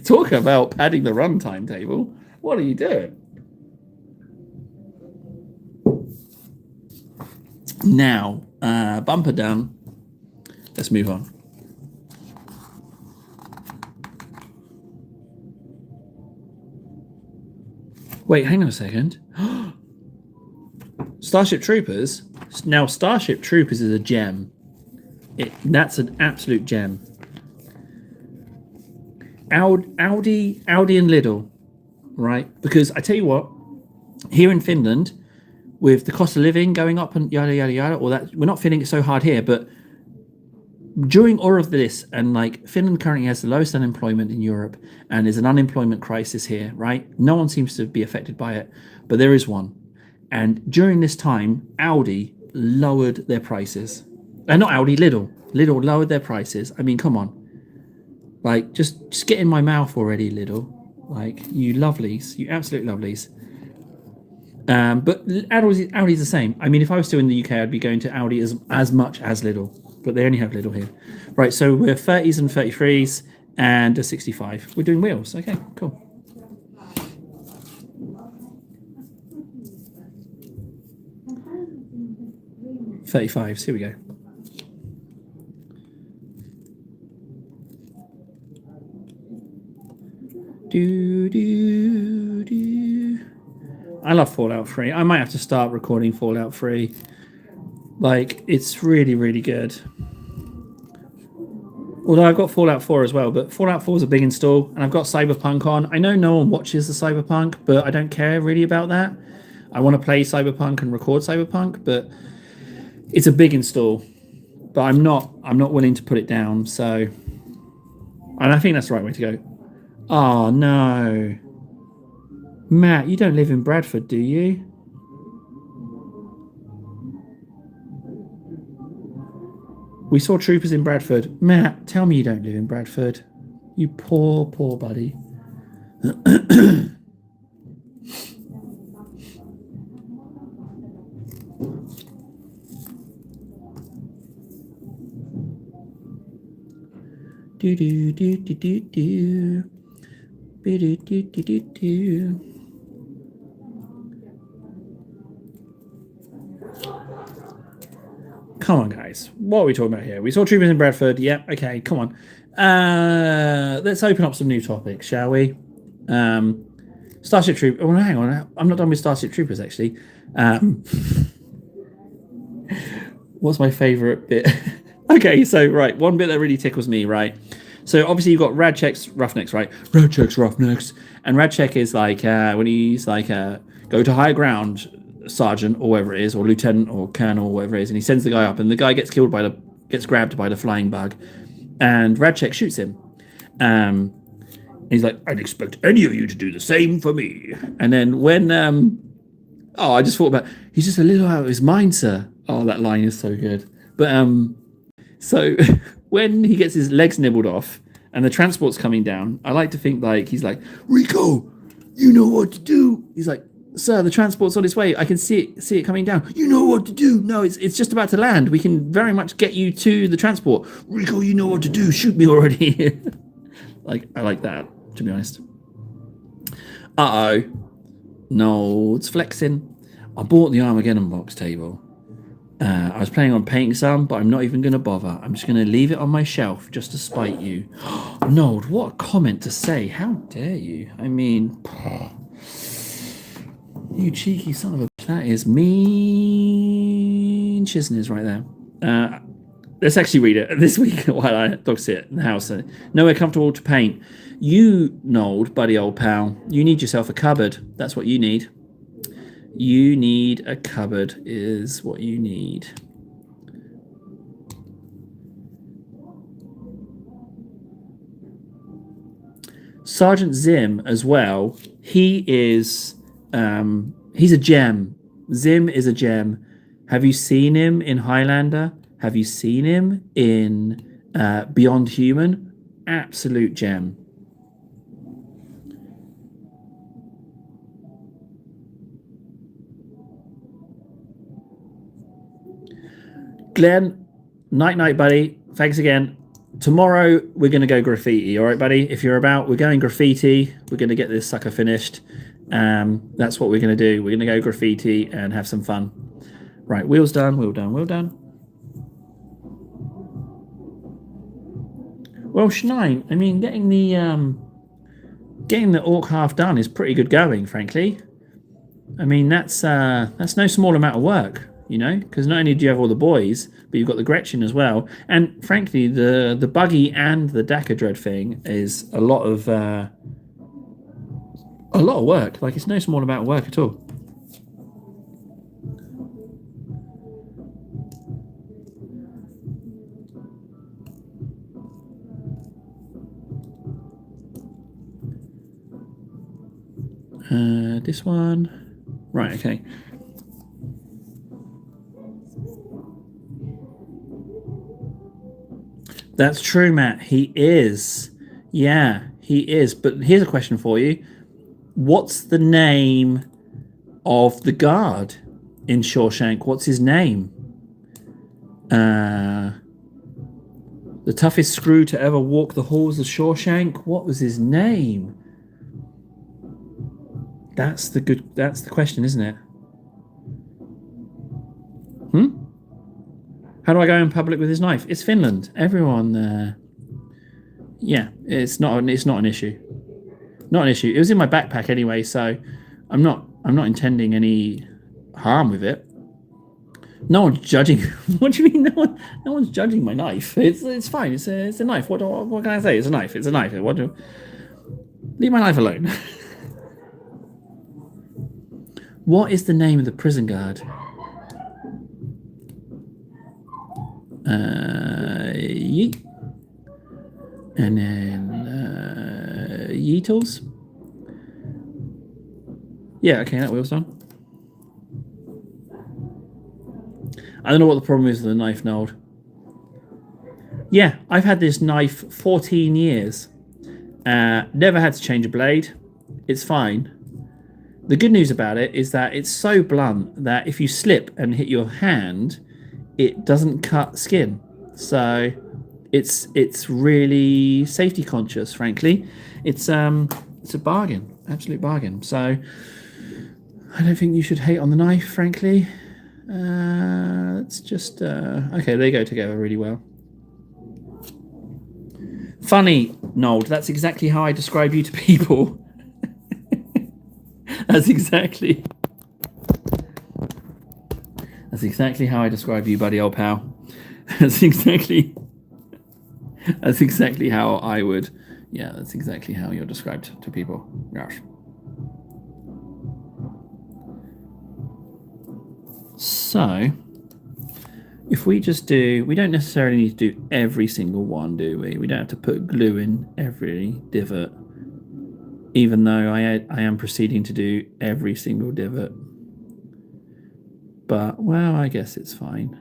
Talk about padding the run timetable. What are you doing? Now, bumper done. Let's move on. Wait, hang on a second. Starship Troopers. Now, Starship Troopers is a gem. That's an absolute gem. Audi and Lidl, right? Because I tell you what, here in Finland, with the cost of living going up and yada yada yada, all that, we're not feeling it so hard here. But during all of this, and like Finland currently has the lowest unemployment in Europe, and there's an unemployment crisis here, right? No one seems to be affected by it, but there is one. And during this time, Audi lowered their prices. Not Audi, Lidl. Lidl lowered their prices. I mean, come on. Like, just get in my mouth already, Lidl. Like, you lovelies. You absolute lovelies. But Audi's the same. I mean, if I was still in the UK, I'd be going to Audi as much as Lidl. But they only have Lidl here. Right, so we're 30s and 33s and a 65. We're doing wheels. Okay, cool. $35s. Here we go. I love Fallout 3. I might have to start recording Fallout 3. Like, it's really, really good. Although I've got Fallout 4 as well, but Fallout 4 is a big install, and I've got Cyberpunk on. I know no one watches the Cyberpunk, but I don't care really about that. I want to play Cyberpunk and record Cyberpunk, but it's a big install. But I'm not willing to put it down, so... And I think that's the right way to go. Oh, no. Matt, you don't live in Bradford, do you? We saw troopers in Bradford. Matt, tell me you don't live in Bradford. You poor, poor buddy. Do do do do do do. Do do do do do do. Come on, guys. What are we talking about here? We saw troopers in Bradford. Yep. Okay. Come on. Let's open up some new topics, shall we? Starship Troopers. Oh, hang on. I'm not done with Starship Troopers, actually. What's my favourite bit? Okay, so, right. One bit that really tickles me, right? So, obviously, you've got Radchek's Roughnecks, right? Radchek's Roughnecks. And Radchek is like, when he's like, go to higher ground, sergeant or whatever it is, or lieutenant or colonel or whatever it is, and he sends the guy up, and the guy gets grabbed by the flying bug, and Radchek shoots him. He's like, I'd expect any of you to do the same for me. And then when I just thought about, he's just a little out of his mind, sir. Oh, that line is so good. But so when he gets his legs nibbled off and the transport's coming down, I like to think like he's like, Rico, you know what to do. He's like, sir, the transport's on its way. I can see it coming down. You know what to do. No, it's just about to land. We can very much get you to the transport. Rico, you know what to do. Shoot me already. Like, I like that. to be honest. Uh-oh. No, it's flexing. I bought the Armageddon box table. I was planning on painting some, but I'm not even going to bother. I'm just going to leave it on my shelf just to spite you. Nold, what a comment to say. How dare you? I mean, you cheeky son of a bitch. That is mean shizness right there. Let's actually read it this week while I dog sit in the house. Nowhere comfortable to paint. You, Nold, buddy old pal, you need yourself a cupboard. That's what you need. You need a cupboard is what you need. Sergeant Zim as well. He is he's a gem. Zim is a gem. Have you seen him in Highlander? Have you seen him in Beyond Human? Absolute gem. Glenn, night, buddy. Thanks again. Tomorrow, we're going to go graffiti. All right, buddy? If you're about, we're going graffiti. We're going to get this sucker finished. That's what we're going to do. We're going to go graffiti and have some fun. Right, wheels done, wheel done, wheel done. Well, Schnine, I mean, getting the orc half done is pretty good going, frankly. I mean, that's no small amount of work. You know, because not only do you have all the boys, but you've got the Gretchen as well. And frankly, the buggy and the Dakadred thing is a lot of work. Like, it's no small amount of work at all. This one, right? Okay. That's true, Matt. He is. Yeah, he is. But here's a question for you. What's the name of the guard in Shawshank? What's his name? The toughest screw to ever walk the halls of Shawshank. What was his name? That's the question, isn't it? How do I go in public with his knife? It's Finland. Everyone, yeah, it's not an issue. Not an issue. It was in my backpack anyway, so I'm not intending any harm with it. No one's judging. What do you mean? No one's judging my knife. It's fine. It's a knife. What can I say? It's a knife. It's a knife. Leave my knife alone. What is the name of the prison guard? Yeet. And then Yeetles. Yeah, okay, that wheel's done. I don't know what the problem is with the knife, Nold. Yeah, I've had this knife 14 years. Never had to change a blade. It's fine. The good news about it is that it's so blunt that if you slip and hit your hand, it doesn't cut skin. So it's really safety conscious, frankly. It's a bargain, absolute bargain. So I don't think you should hate on the knife, frankly. Let's just okay, they go together really well. Funny, Nold, that's exactly how I describe you to people. That's exactly how I describe you, buddy old pal. That's exactly how I would. Yeah, that's exactly how you're described to people. Gosh. So, if we just do, we don't necessarily need to do every single one, do we? We don't have to put glue in every divot, even though I am proceeding to do every single divot. But, well, I guess it's fine.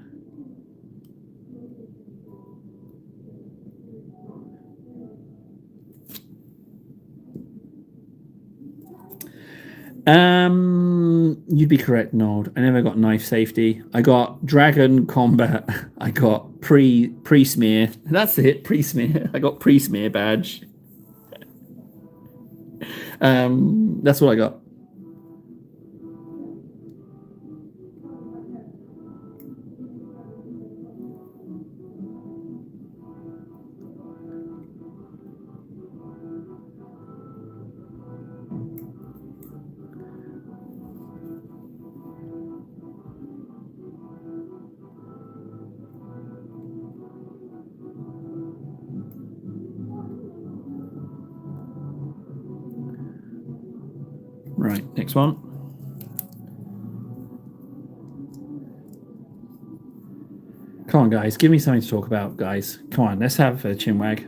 You'd be correct, Nord. I never got knife safety. I got dragon combat. I got pre-smear. That's it, pre-smear. I got pre-smear badge. That's all I got. Right, next one. Come on, guys, give me something to talk about, guys. Come on, let's have a chinwag.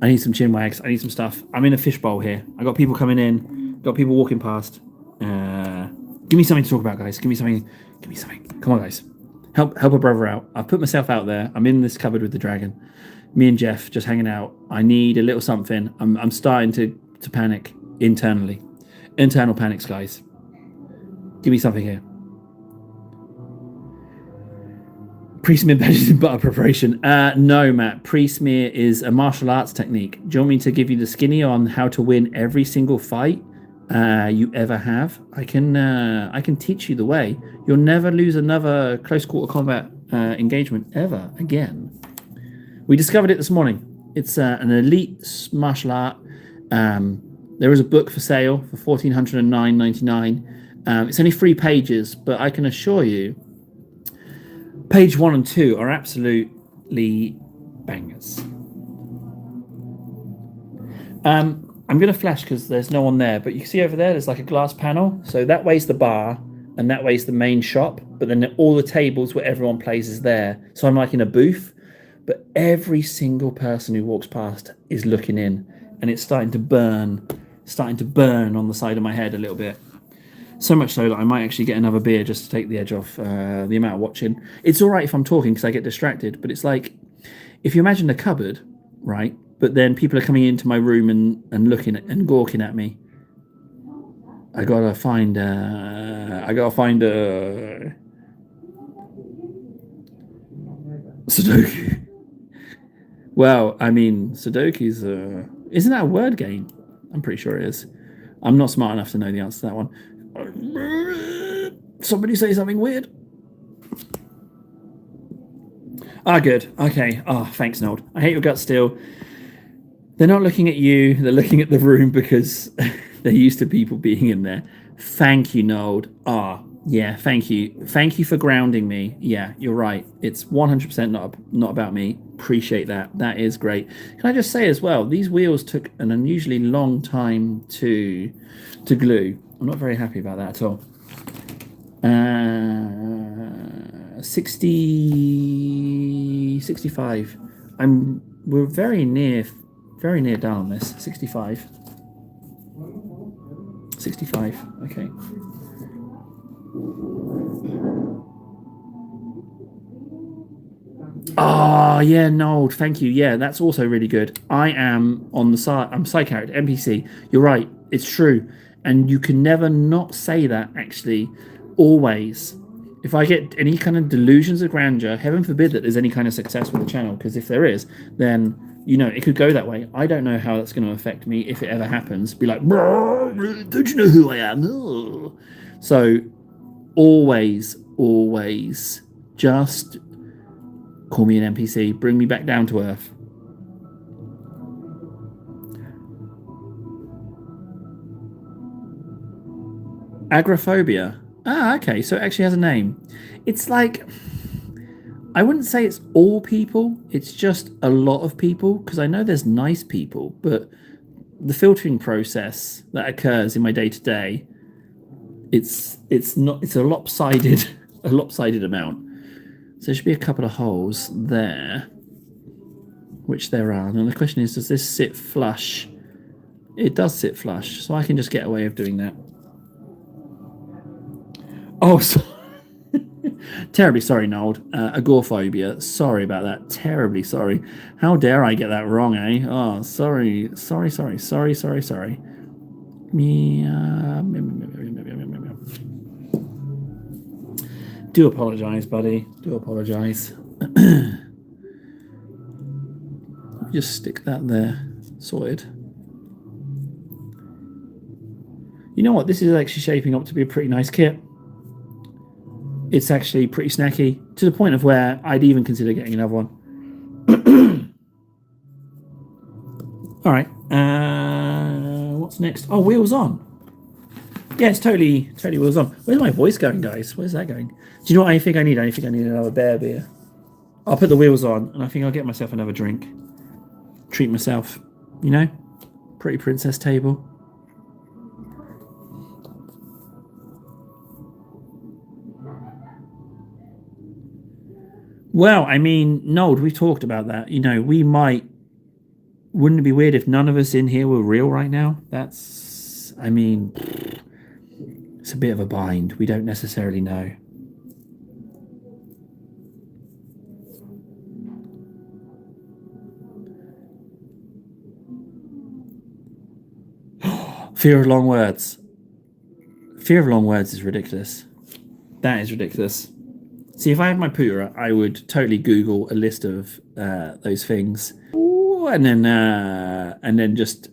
I need some chinwags. I need some stuff. I'm in a fishbowl here. I got people coming in. Got people walking past. Give me something to talk about, guys. Give me something. Give me something. Come on, guys. Help a brother out. I've put myself out there. I'm in this cupboard with the dragon. Me and Jeff just hanging out. I need a little something. I'm starting to panic internally. Internal panics, guys. Give me something here. Pre-smear badges in butter preparation. No, Matt. Pre-smear is a martial arts technique. Do you want me to give you the skinny on how to win every single fight you ever have? I can teach you the way. You'll never lose another close quarter combat engagement ever again. We discovered it this morning. It's an elite martial art. There is a book for sale for $1,409.99. It's only 3 pages, but I can assure you, page 1 and 2 are absolutely bangers. I'm going to flash because there's no one there, but you can see over there, there's like a glass panel. So that way's the bar and that way's the main shop, but then all the tables where everyone plays is there. So I'm like in a booth, but every single person who walks past is looking in, and it's starting to burn on the side of my head a little bit. So much so that I might actually get another beer just to take the edge off the amount of watching. It's all right if I'm talking because I get distracted, but it's like, if you imagine a cupboard, right? But then people are coming into my room and looking and gawking at me. I gotta find Sudoku. Well, I mean, Sudoku's isn't that a word game? I'm pretty sure it is. I'm not smart enough to know the answer to that one. Somebody say something weird. Good. Okay. Thanks, Nold. I hate your guts still. They're not looking at you. They're looking at the room because they're used to people being in there. Thank you, Nold. Yeah, thank you. Thank you for grounding me. Yeah, you're right. It's 100% not about me. Appreciate that. That is great. Can I just say as well, these wheels took an unusually long time to glue. I'm not very happy about that at all. 65. We're very near done on this. 65. Okay. Yeah, no, thank you. Yeah, that's also really good. I am on the side. I'm side character, NPC. You're right. It's true. And you can never not say that, actually. Always. If I get any kind of delusions of grandeur, heaven forbid that there's any kind of success with the channel, because if there is, then, it could go that way. I don't know how that's going to affect me if it ever happens. Be like, don't you know who I am? So, always, just call me an NPC. Bring me back down to earth. Agoraphobia. Okay, so it actually has a name. It's like, I wouldn't say it's all people, it's just a lot of people, because I know there's nice people, but the filtering process that occurs in my day-to-day, it's a lopsided amount. So there should be a couple of holes there, which there are. And the question is, does this sit flush? It does sit flush, so I can just get away with doing that. Terribly sorry, Nold. Agoraphobia. Sorry about that. Terribly sorry. How dare I get that wrong, eh? Sorry. Do apologize, buddy. Do apologize. Just stick that there. Sorted. know what? This is actually shaping up to be a pretty nice kit. It's actually pretty snacky, to the point of where I'd even consider getting another one. All right. What's next? Oh, wheels on. Yeah, it's totally wheels on. Where's my voice going, guys? Where's that going? Do you know what I think I need? I think I need another beer. I'll put the wheels on, and I think I'll get myself another drink. Treat myself, you know? Pretty princess table. Well, I mean, Nold, we've talked about that. You know, wouldn't it be weird if none of us in here were real right now? I mean, it's a bit of a bind. We don't necessarily know. Fear of long words. Fear of long words is ridiculous. That is ridiculous. See, if I had my Pura, I would totally Google a list of those things, and then just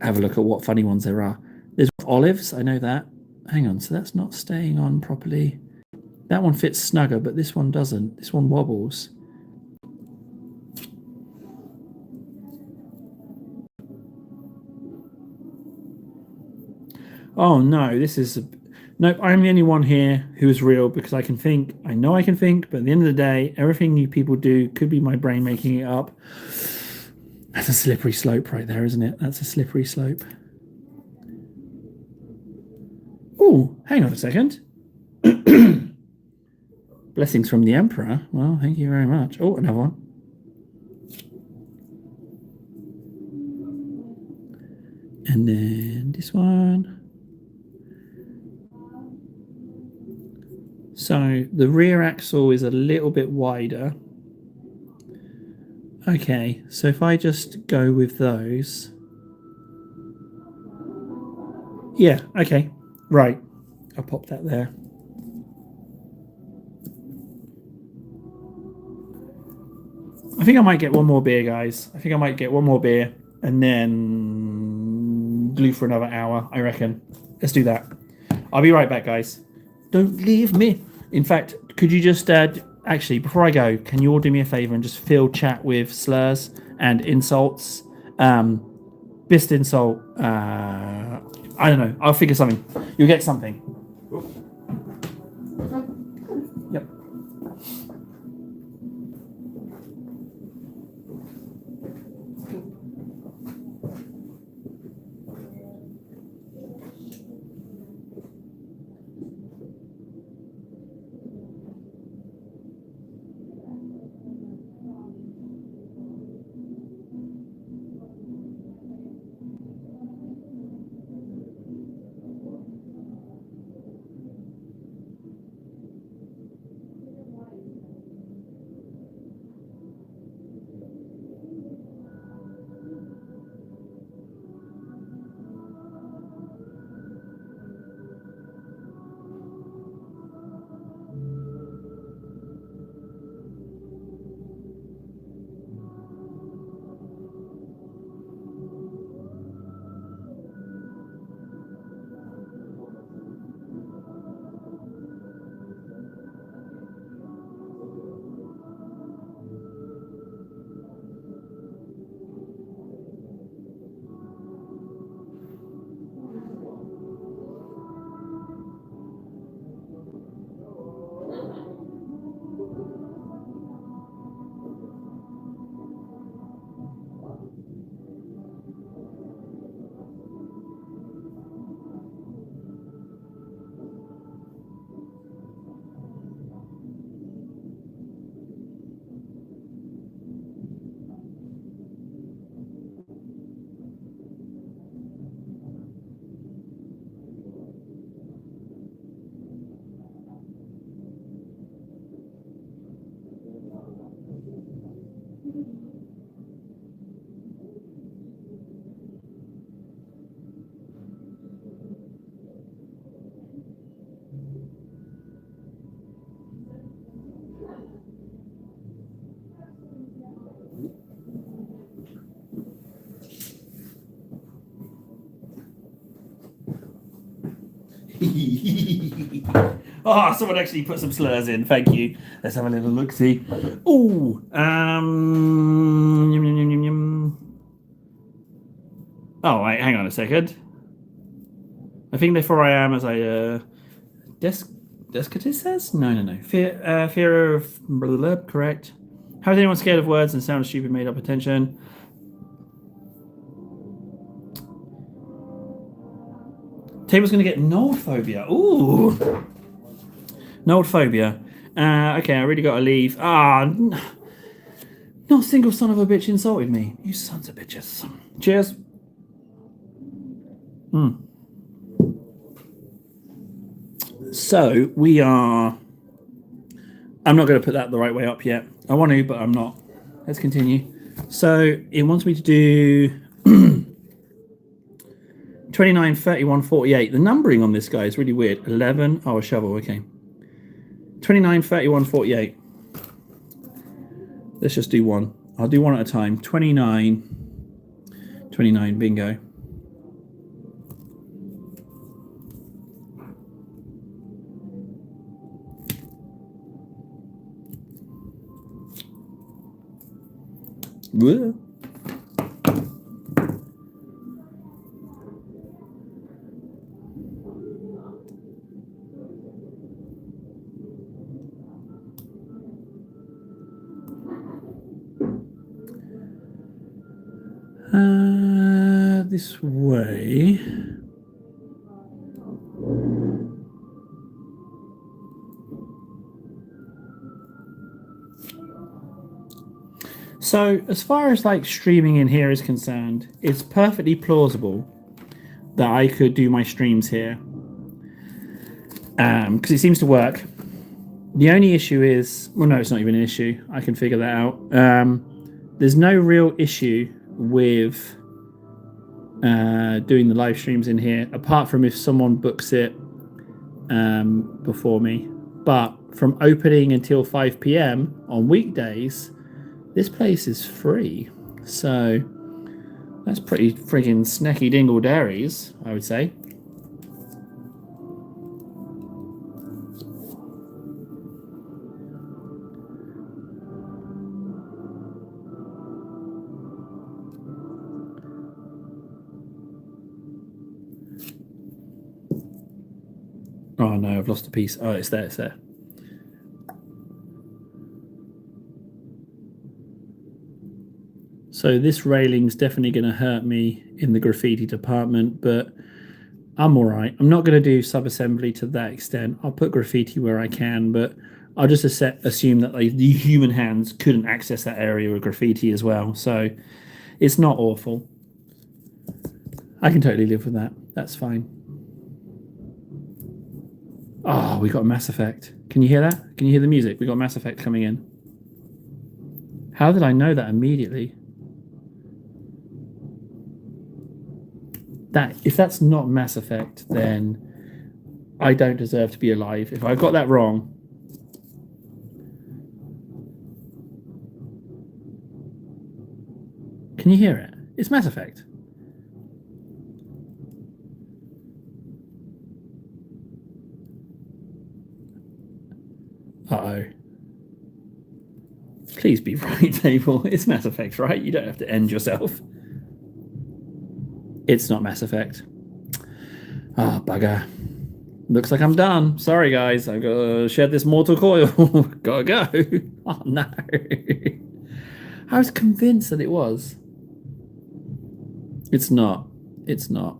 have a look at what funny ones there are. There's olives, I know that. Hang on, so that's not staying on properly. That one fits snugger, but this one doesn't. This one wobbles. Oh no, this is... Nope, I'm the only one here who is real because I can think. I know I can think, but at the end of the day, everything you people do could be my brain making it up. That's a slippery slope right there, isn't it? That's a slippery slope. Oh, hang on a second. Blessings from the Emperor. Well, thank you very much. Oh, another one. And then this one. So the rear axle is a little bit wider. Okay, so if I just go with those. Yeah, okay, right. I'll pop that there. I think I might get one more beer, guys. I think I might get one more beer and then glue for another hour, I reckon. Let's do that. I'll be right back, guys. Don't leave me. In fact, could you just actually, before I go, can you all do me a favor and just fill chat with slurs and insults? Bist insult. I don't know. I'll figure something. You'll get something. Yep. Oh, someone actually put some slurs in. Thank you. Let's have a little look. See. Ooh. Yum, yum, yum, yum, yum. Oh, wait, hang on a second. I think therefore I am as I Descartes says? No. Fear of blah, blah, blah, correct. How is anyone scared of words and sound of stupid made up attention? Table's going to get node phobia. Ooh. Node phobia. Okay, I really got to leave. Not a single son of a bitch insulted me. You sons of bitches. Cheers. So we are. I'm not going to put that the right way up yet. I want to, but I'm not. Let's continue. So it wants me to do 29, 31, 48. The numbering on this guy is really weird. 11. Oh, a shovel. Okay. 29, 31, 48. Let's just do one. I'll do one at a time. 29. Bingo. Whoa. This way. So as far as like streaming in here is concerned, it's perfectly plausible that I could do my streams here because it seems to work. The only issue is, well, no, it's not even an issue. I can figure that out. There's no real issue with doing the live streams in here, apart from if someone books it before me. But from opening until 5 p.m. on weekdays, this place is free. So that's pretty friggin' snacky dingle dairies, I would say. Oh no, I've lost a piece. Oh, it's there, it's there. So this railing's definitely going to hurt me in the graffiti department, but I'm all right. I'm not going to do sub-assembly to that extent. I'll put graffiti where I can, but I'll just assume that like, the human hands couldn't access that area with graffiti as well. So it's not awful. I can totally live with that. That's fine. Oh, we got Mass Effect. Can you hear that? Can you hear the music? We got Mass Effect coming in. How did I know that immediately? That if that's not Mass Effect, then I don't deserve to be alive. If I got that wrong, can you hear it? It's Mass Effect. Uh-oh. Please be right, Table. It's Mass Effect, right? You don't have to end yourself. It's not Mass Effect. Ah, bugger. Looks like I'm done. Sorry, guys. I've got to shed this mortal coil. Gotta go. Oh, no. I was convinced that it was. It's not. It's not.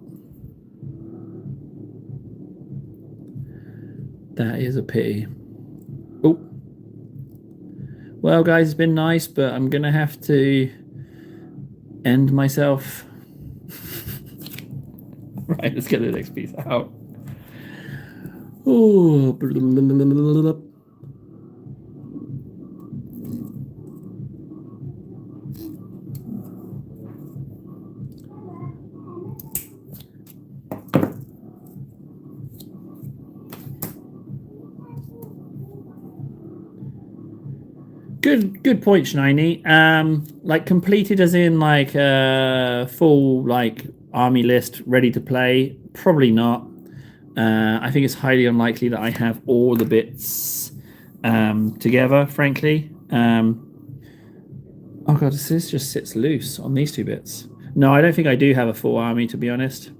That is a pity. Oh. Well, guys, it's been nice, but I'm going to have to end myself. Right, let's get the next piece out. Oh. Good point, Shiny. Like completed as in like full like army list ready to play. Probably not. I think it's highly unlikely that I have all the bits together, frankly. Oh god, this just sits loose on these two bits. No, I don't think I do have a full army, to be honest.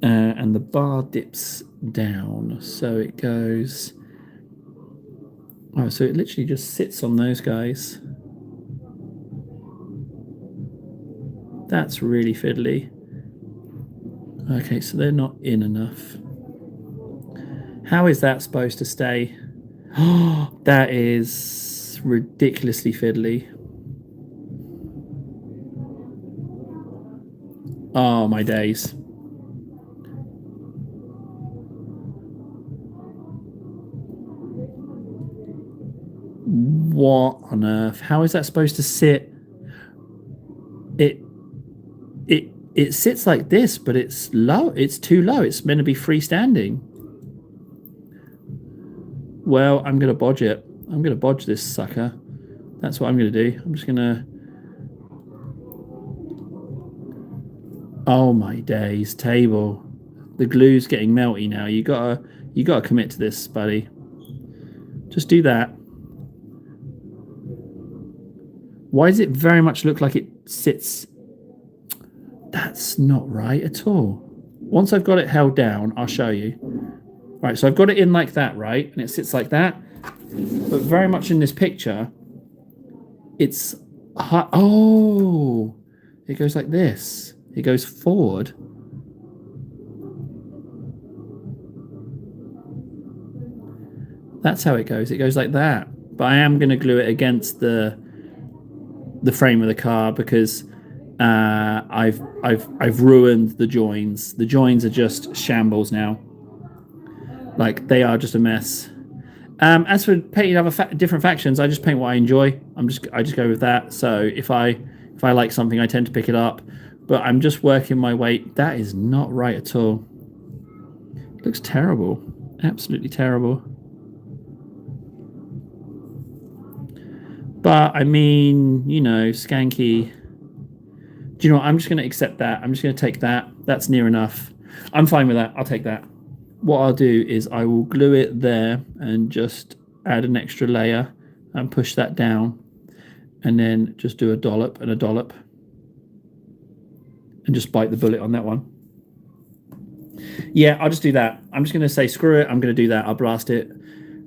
And the bar dips down, so it goes... Oh, so it literally just sits on those guys. That's really fiddly. Okay, so they're not in enough. How is that supposed to stay? Oh, that is ridiculously fiddly. Oh, my days. What on earth? How is that supposed to sit? It sits like this, but it's low. It's too low. It's meant to be freestanding. Well, I'm gonna bodge it. I'm gonna bodge this sucker. That's what I'm gonna do. I'm just gonna... Oh my days, table. The glue's getting melty now. You gotta commit to this, buddy. Just do that. Why does it very much look like it sits? That's not right at all. Once I've got it held down, I'll show you. Right, so I've got it in like that, right? And it sits like that. But very much in this picture, it's... Oh! It goes like this. It goes forward. That's how it goes. It goes like that. But I am going to glue it against the frame of the car because I've ruined the joins. The joins are just shambles now. Like, they are just a mess. As for painting other different factions, I just paint what I enjoy. I just go with that. So if I like something, I tend to pick it up. But I'm just working my way. That is not right at all. It looks terrible. Absolutely terrible. But I mean, you know, Skanky. Do you know what? I'm just going to accept that. I'm just going to take that. That's near enough. I'm fine with that. I'll take that. What I'll do is I will glue it there and just add an extra layer and push that down. And then just do a dollop and a dollop. And just bite the bullet on that one. Yeah, I'll just do that. I'm just going to say, screw it. I'm going to do that. I'll blast it.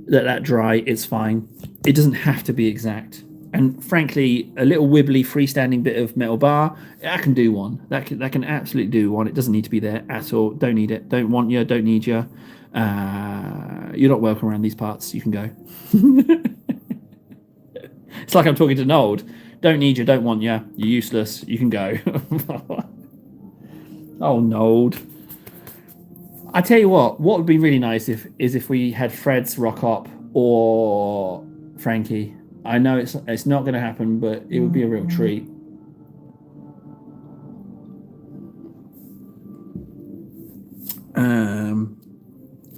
Let that dry. It's fine. It doesn't have to be exact. And frankly, a little wibbly freestanding bit of metal bar, I can do one. That can absolutely do one. It doesn't need to be there at all. Don't need it. Don't want you. Don't need you. You're not welcome around these parts. You can go. It's like I'm talking to Nold. Don't need you. Don't want you. You're useless. You can go. Oh, Nold. I tell you what would be really nice is if we had Fred's rock up or Frankie. I know it's not going to happen, but it would be a real treat.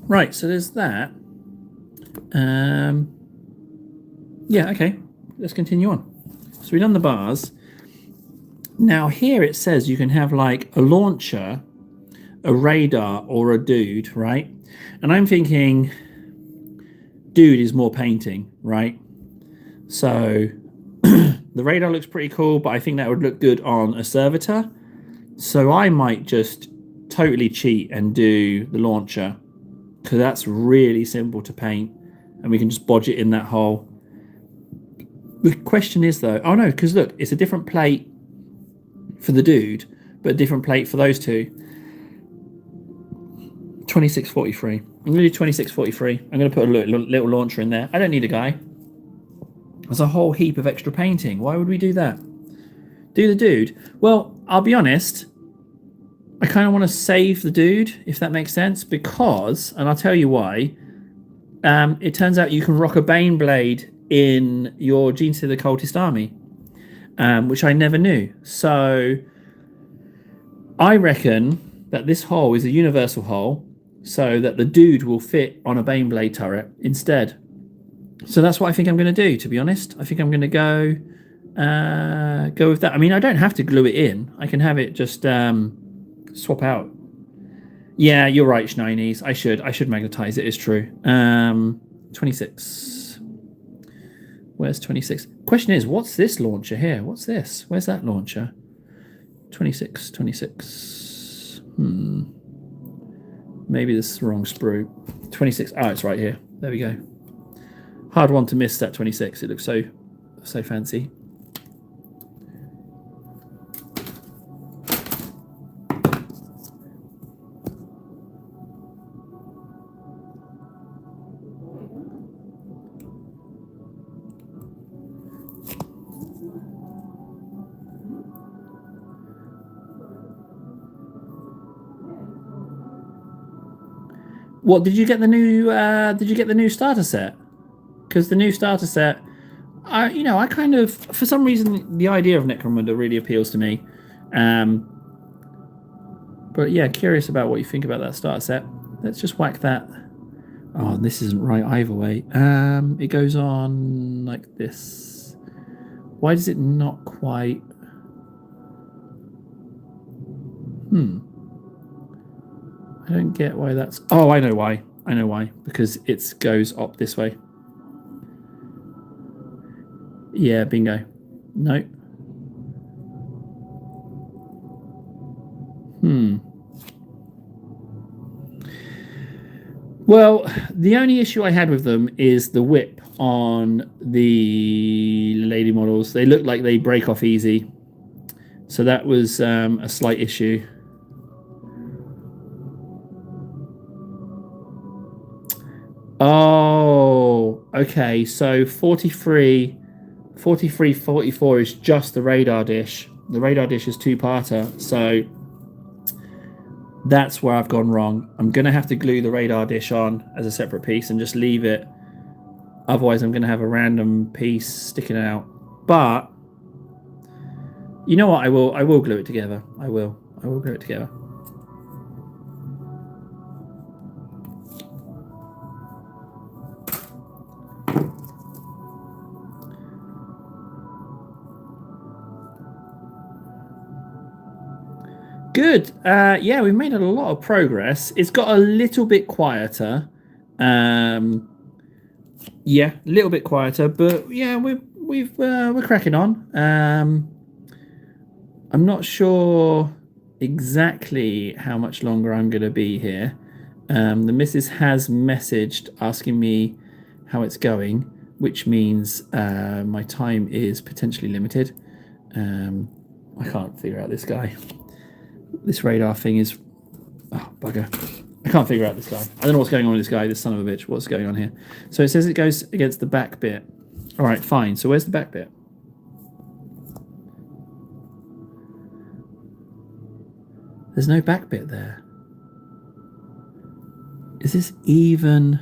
Right, so there's that. Yeah, okay. Let's continue on. So we've done the bars. Now here it says you can have like a launcher, a radar, or a dude, right? And I'm thinking dude is more painting, right? So the radar looks pretty cool, but I think that would look good on a servitor. So I might just totally cheat and do the launcher because that's really simple to paint and we can just bodge it in that hole. The question is though, oh no, because look, it's a different plate for the dude, but a different plate for those two. 2643. I'm going to do 2643. I'm going to put a little launcher in there. I don't need a guy. There's a whole heap of extra painting. Why would we do that? Do the dude. Well, I'll be honest. I kind of want to save the dude, if that makes sense, because, and I'll tell you why, it turns out you can rock a Baneblade in your Gene to the Cultist army, which I never knew. So I reckon that this hole is a universal hole so that the dude will fit on a Baneblade turret instead. So that's what I think I'm going to do, to be honest. I think I'm going to go with that. I mean, I don't have to glue it in. I can have it just swap out. Yeah, you're right, Shinies. I should magnetize it. It's true. 26. Where's 26? Question is, what's this launcher here? What's this? Where's that launcher? 26. Maybe this is the wrong sprue. 26. Oh, it's right here. There we go. Hard one to miss, that 26. It looks so fancy. What did you get the new? Did you get the new starter set? Because the new starter set, I kind of, for some reason, the idea of Necromunda really appeals to me. But yeah, curious about what you think about that starter set. Let's just whack that. Oh, this isn't right either way. It goes on like this. Why does it not quite? I don't get why that's... Oh, I know why. Because it goes up this way. Yeah, bingo. No. Well, the only issue I had with them is the whip on the lady models. They look like they break off easy. So that was a slight issue. Oh, okay. So 43, 44 is just the radar dish. The radar dish is two-parter. So that's where I've gone wrong. I'm going to have to glue the radar dish on as a separate piece and just leave it. Otherwise, I'm going to have a random piece sticking out. But you know what? I will glue it together. I will glue it together. Good. Yeah, we've made a lot of progress. It's got a little bit quieter. Yeah, a little bit quieter, but yeah, we're cracking on. I'm not sure exactly how much longer I'm going to be here. The missus has messaged asking me how it's going, which means my time is potentially limited. I can't figure out this guy. This radar thing is... Oh, bugger. I can't figure out this guy. I don't know what's going on with this guy, this son of a bitch. What's going on here? So it says it goes against the back bit. All right, fine. So where's the back bit? There's no back bit there. Is this even...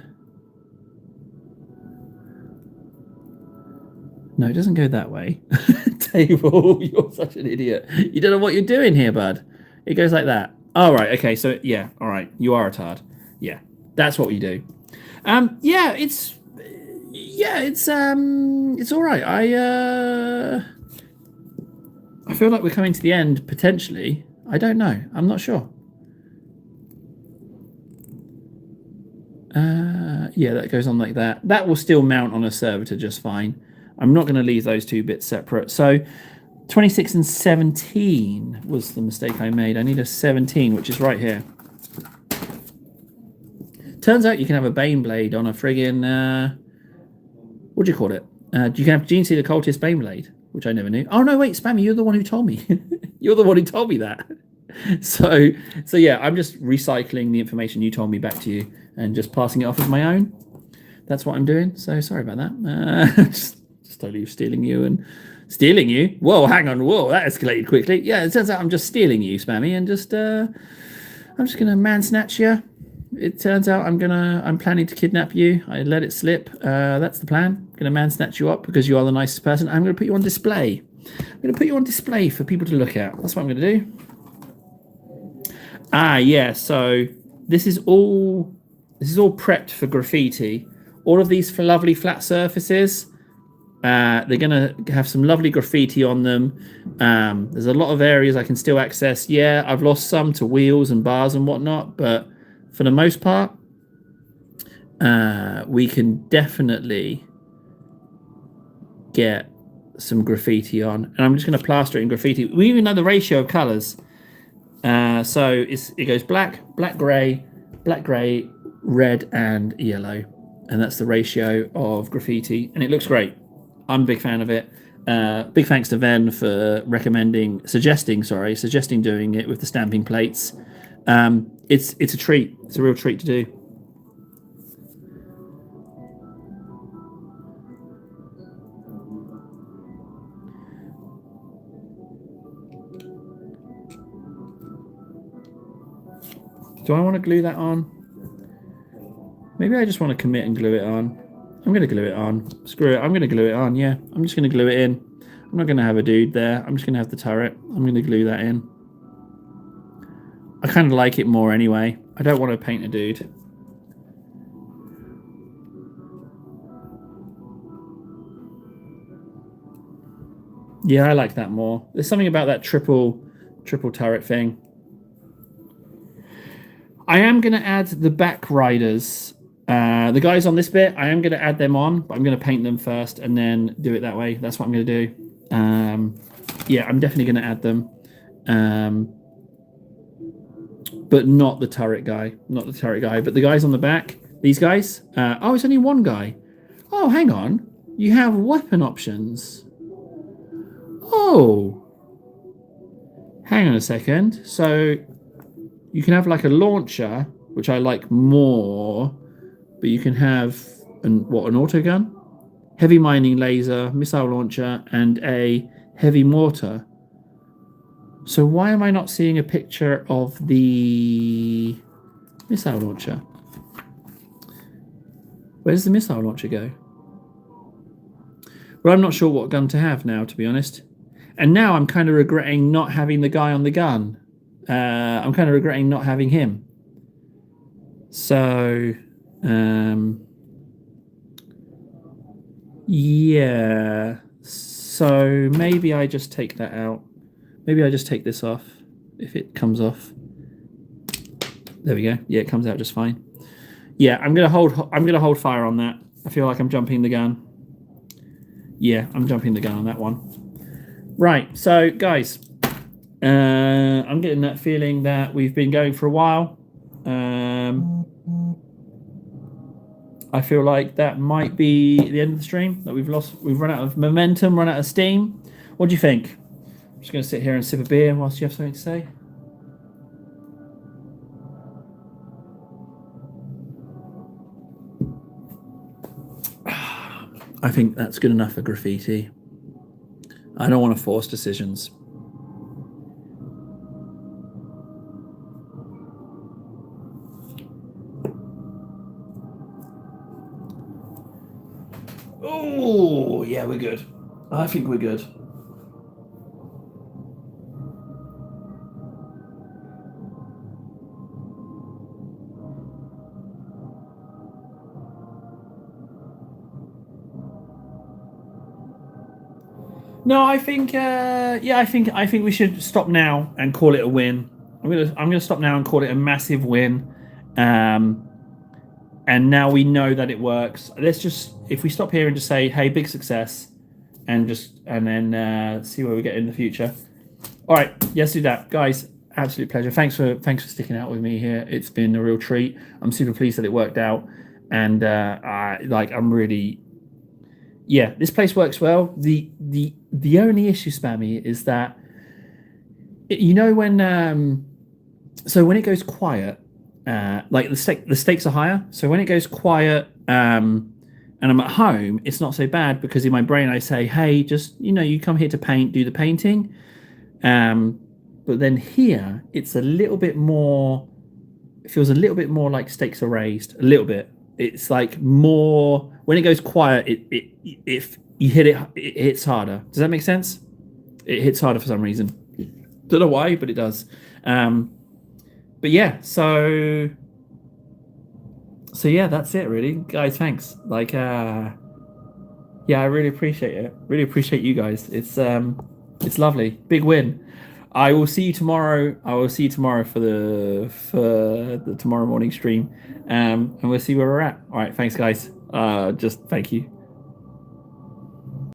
No, it doesn't go that way. Table, you're such an idiot. You don't know what you're doing here, bud. It goes like that. All right, okay, so yeah, all right. You are a tard. Yeah, that's what we do. Yeah, it's all right. I feel like we're coming to the end potentially. I don't know. I'm not sure. Yeah, that goes on like that. That will still mount on a servitor just fine. I'm not going to leave those two bits separate. So 26 and 17 was the mistake I made. I need a 17, which is right here. Turns out you can have a Baneblade on a friggin'... what do you call it? You can have Gene Stealer Cultist Baneblade, which I never knew. Oh, no, wait, Spammy, you're the one who told me. You're the one who told me that. So yeah, I'm just recycling the information you told me back to you and just passing it off as my own. That's what I'm doing. So sorry about that. Just totally stealing you and... Stealing you? Whoa, hang on. Whoa, that escalated quickly. Yeah, it turns out I'm just stealing you, Spammy, and just I'm just gonna man snatch you. It turns out I'm planning to kidnap you. I let it slip. That's the plan. I'm gonna man snatch you up because you are the nicest person. I'm gonna put you on display. I'm gonna put you on display for people to look at. That's what I'm gonna do. Ah, yeah. So this is all prepped for graffiti. All of these for lovely flat surfaces They're going to have some lovely graffiti on them. There's a lot of areas I can still access. Yeah, I've lost some to wheels and bars and whatnot, but for the most part, we can definitely get some graffiti on. And I'm just going to plaster it in graffiti. We even know the ratio of colors. So it goes black, black, gray, red, and yellow. And that's the ratio of graffiti. And it looks great. I'm a big fan of it. Big thanks to Ven for suggesting doing it with the stamping plates. It's a treat. It's a real treat to do. Do I want to glue that on? Maybe I just want to commit and glue it on. I'm going to glue it on. Screw it. I'm going to glue it on. Yeah, I'm just going to glue it in. I'm not going to have a dude there. I'm just going to have the turret. I'm going to glue that in. I kind of like it more anyway. I don't want to paint a dude. Yeah, I like that more. There's something about that triple turret thing. I am going to add the back riders. The guys on this bit, I am going to add them on, but I'm going to paint them first and then do it that way. That's what I'm going to do. Yeah, I'm definitely going to add them. But not the turret guy. Not the turret guy. But the guys on the back, these guys. Oh, it's only one guy. Oh, hang on. You have weapon options. Oh. Hang on a second. So you can have like a launcher, which I like more, but you can have an autogun, heavy mining laser, missile launcher, and a heavy mortar. So why am I not seeing a picture of the missile launcher? Where does the missile launcher go? Well, I'm not sure what gun to have now, to be honest. And now I'm kind of regretting not having the guy on the gun. I'm kind of regretting not having him. So, yeah. So maybe I just take that out. Maybe I just take this off if it comes off. There we go. Yeah, it comes out just fine. Yeah, I'm gonna hold fire on that. I feel like I'm jumping the gun. Yeah, I'm jumping the gun on that one. Right, so guys, I'm getting that feeling that we've been going for a while. I feel like that might be the end of the stream, that we've run out of momentum, run out of steam. What do you think? I'm just going to sit here and sip a beer whilst you have something to say. I think that's good enough for graffiti. I don't want to force decisions. Oh, yeah, we're good. I think we're good. No, I think I think we should stop now and call it a win. I'm gonna stop now and call it a massive win. And now we know that it works. Let's just, if we stop here and just say, hey, big success, and then see where we get in the future. All right, let's do that, guys. Absolute pleasure. Thanks for sticking out with me here. It's been a real treat. I'm super pleased that it worked out, and I'm really, yeah, this place works well. The only issue, Spammy, is that when so when it goes quiet. Like the stakes are higher, so when it goes quiet and I'm at home, it's not so bad because in my brain I say, hey, just you come here to paint, do the painting, but then here it's a little bit more, it feels a little bit more like stakes are raised a little bit. It's like more when it goes quiet, if you hit it hits harder. Does that make sense? It hits harder for some reason. Don't know why, but it does. But yeah, so yeah, that's it really, guys. Thanks. Yeah, I really appreciate it. Really appreciate you guys. It's lovely. Big win. I will see you tomorrow. I will see you tomorrow for the tomorrow morning stream. And we'll see where we're at. All right, thanks guys. Just thank you.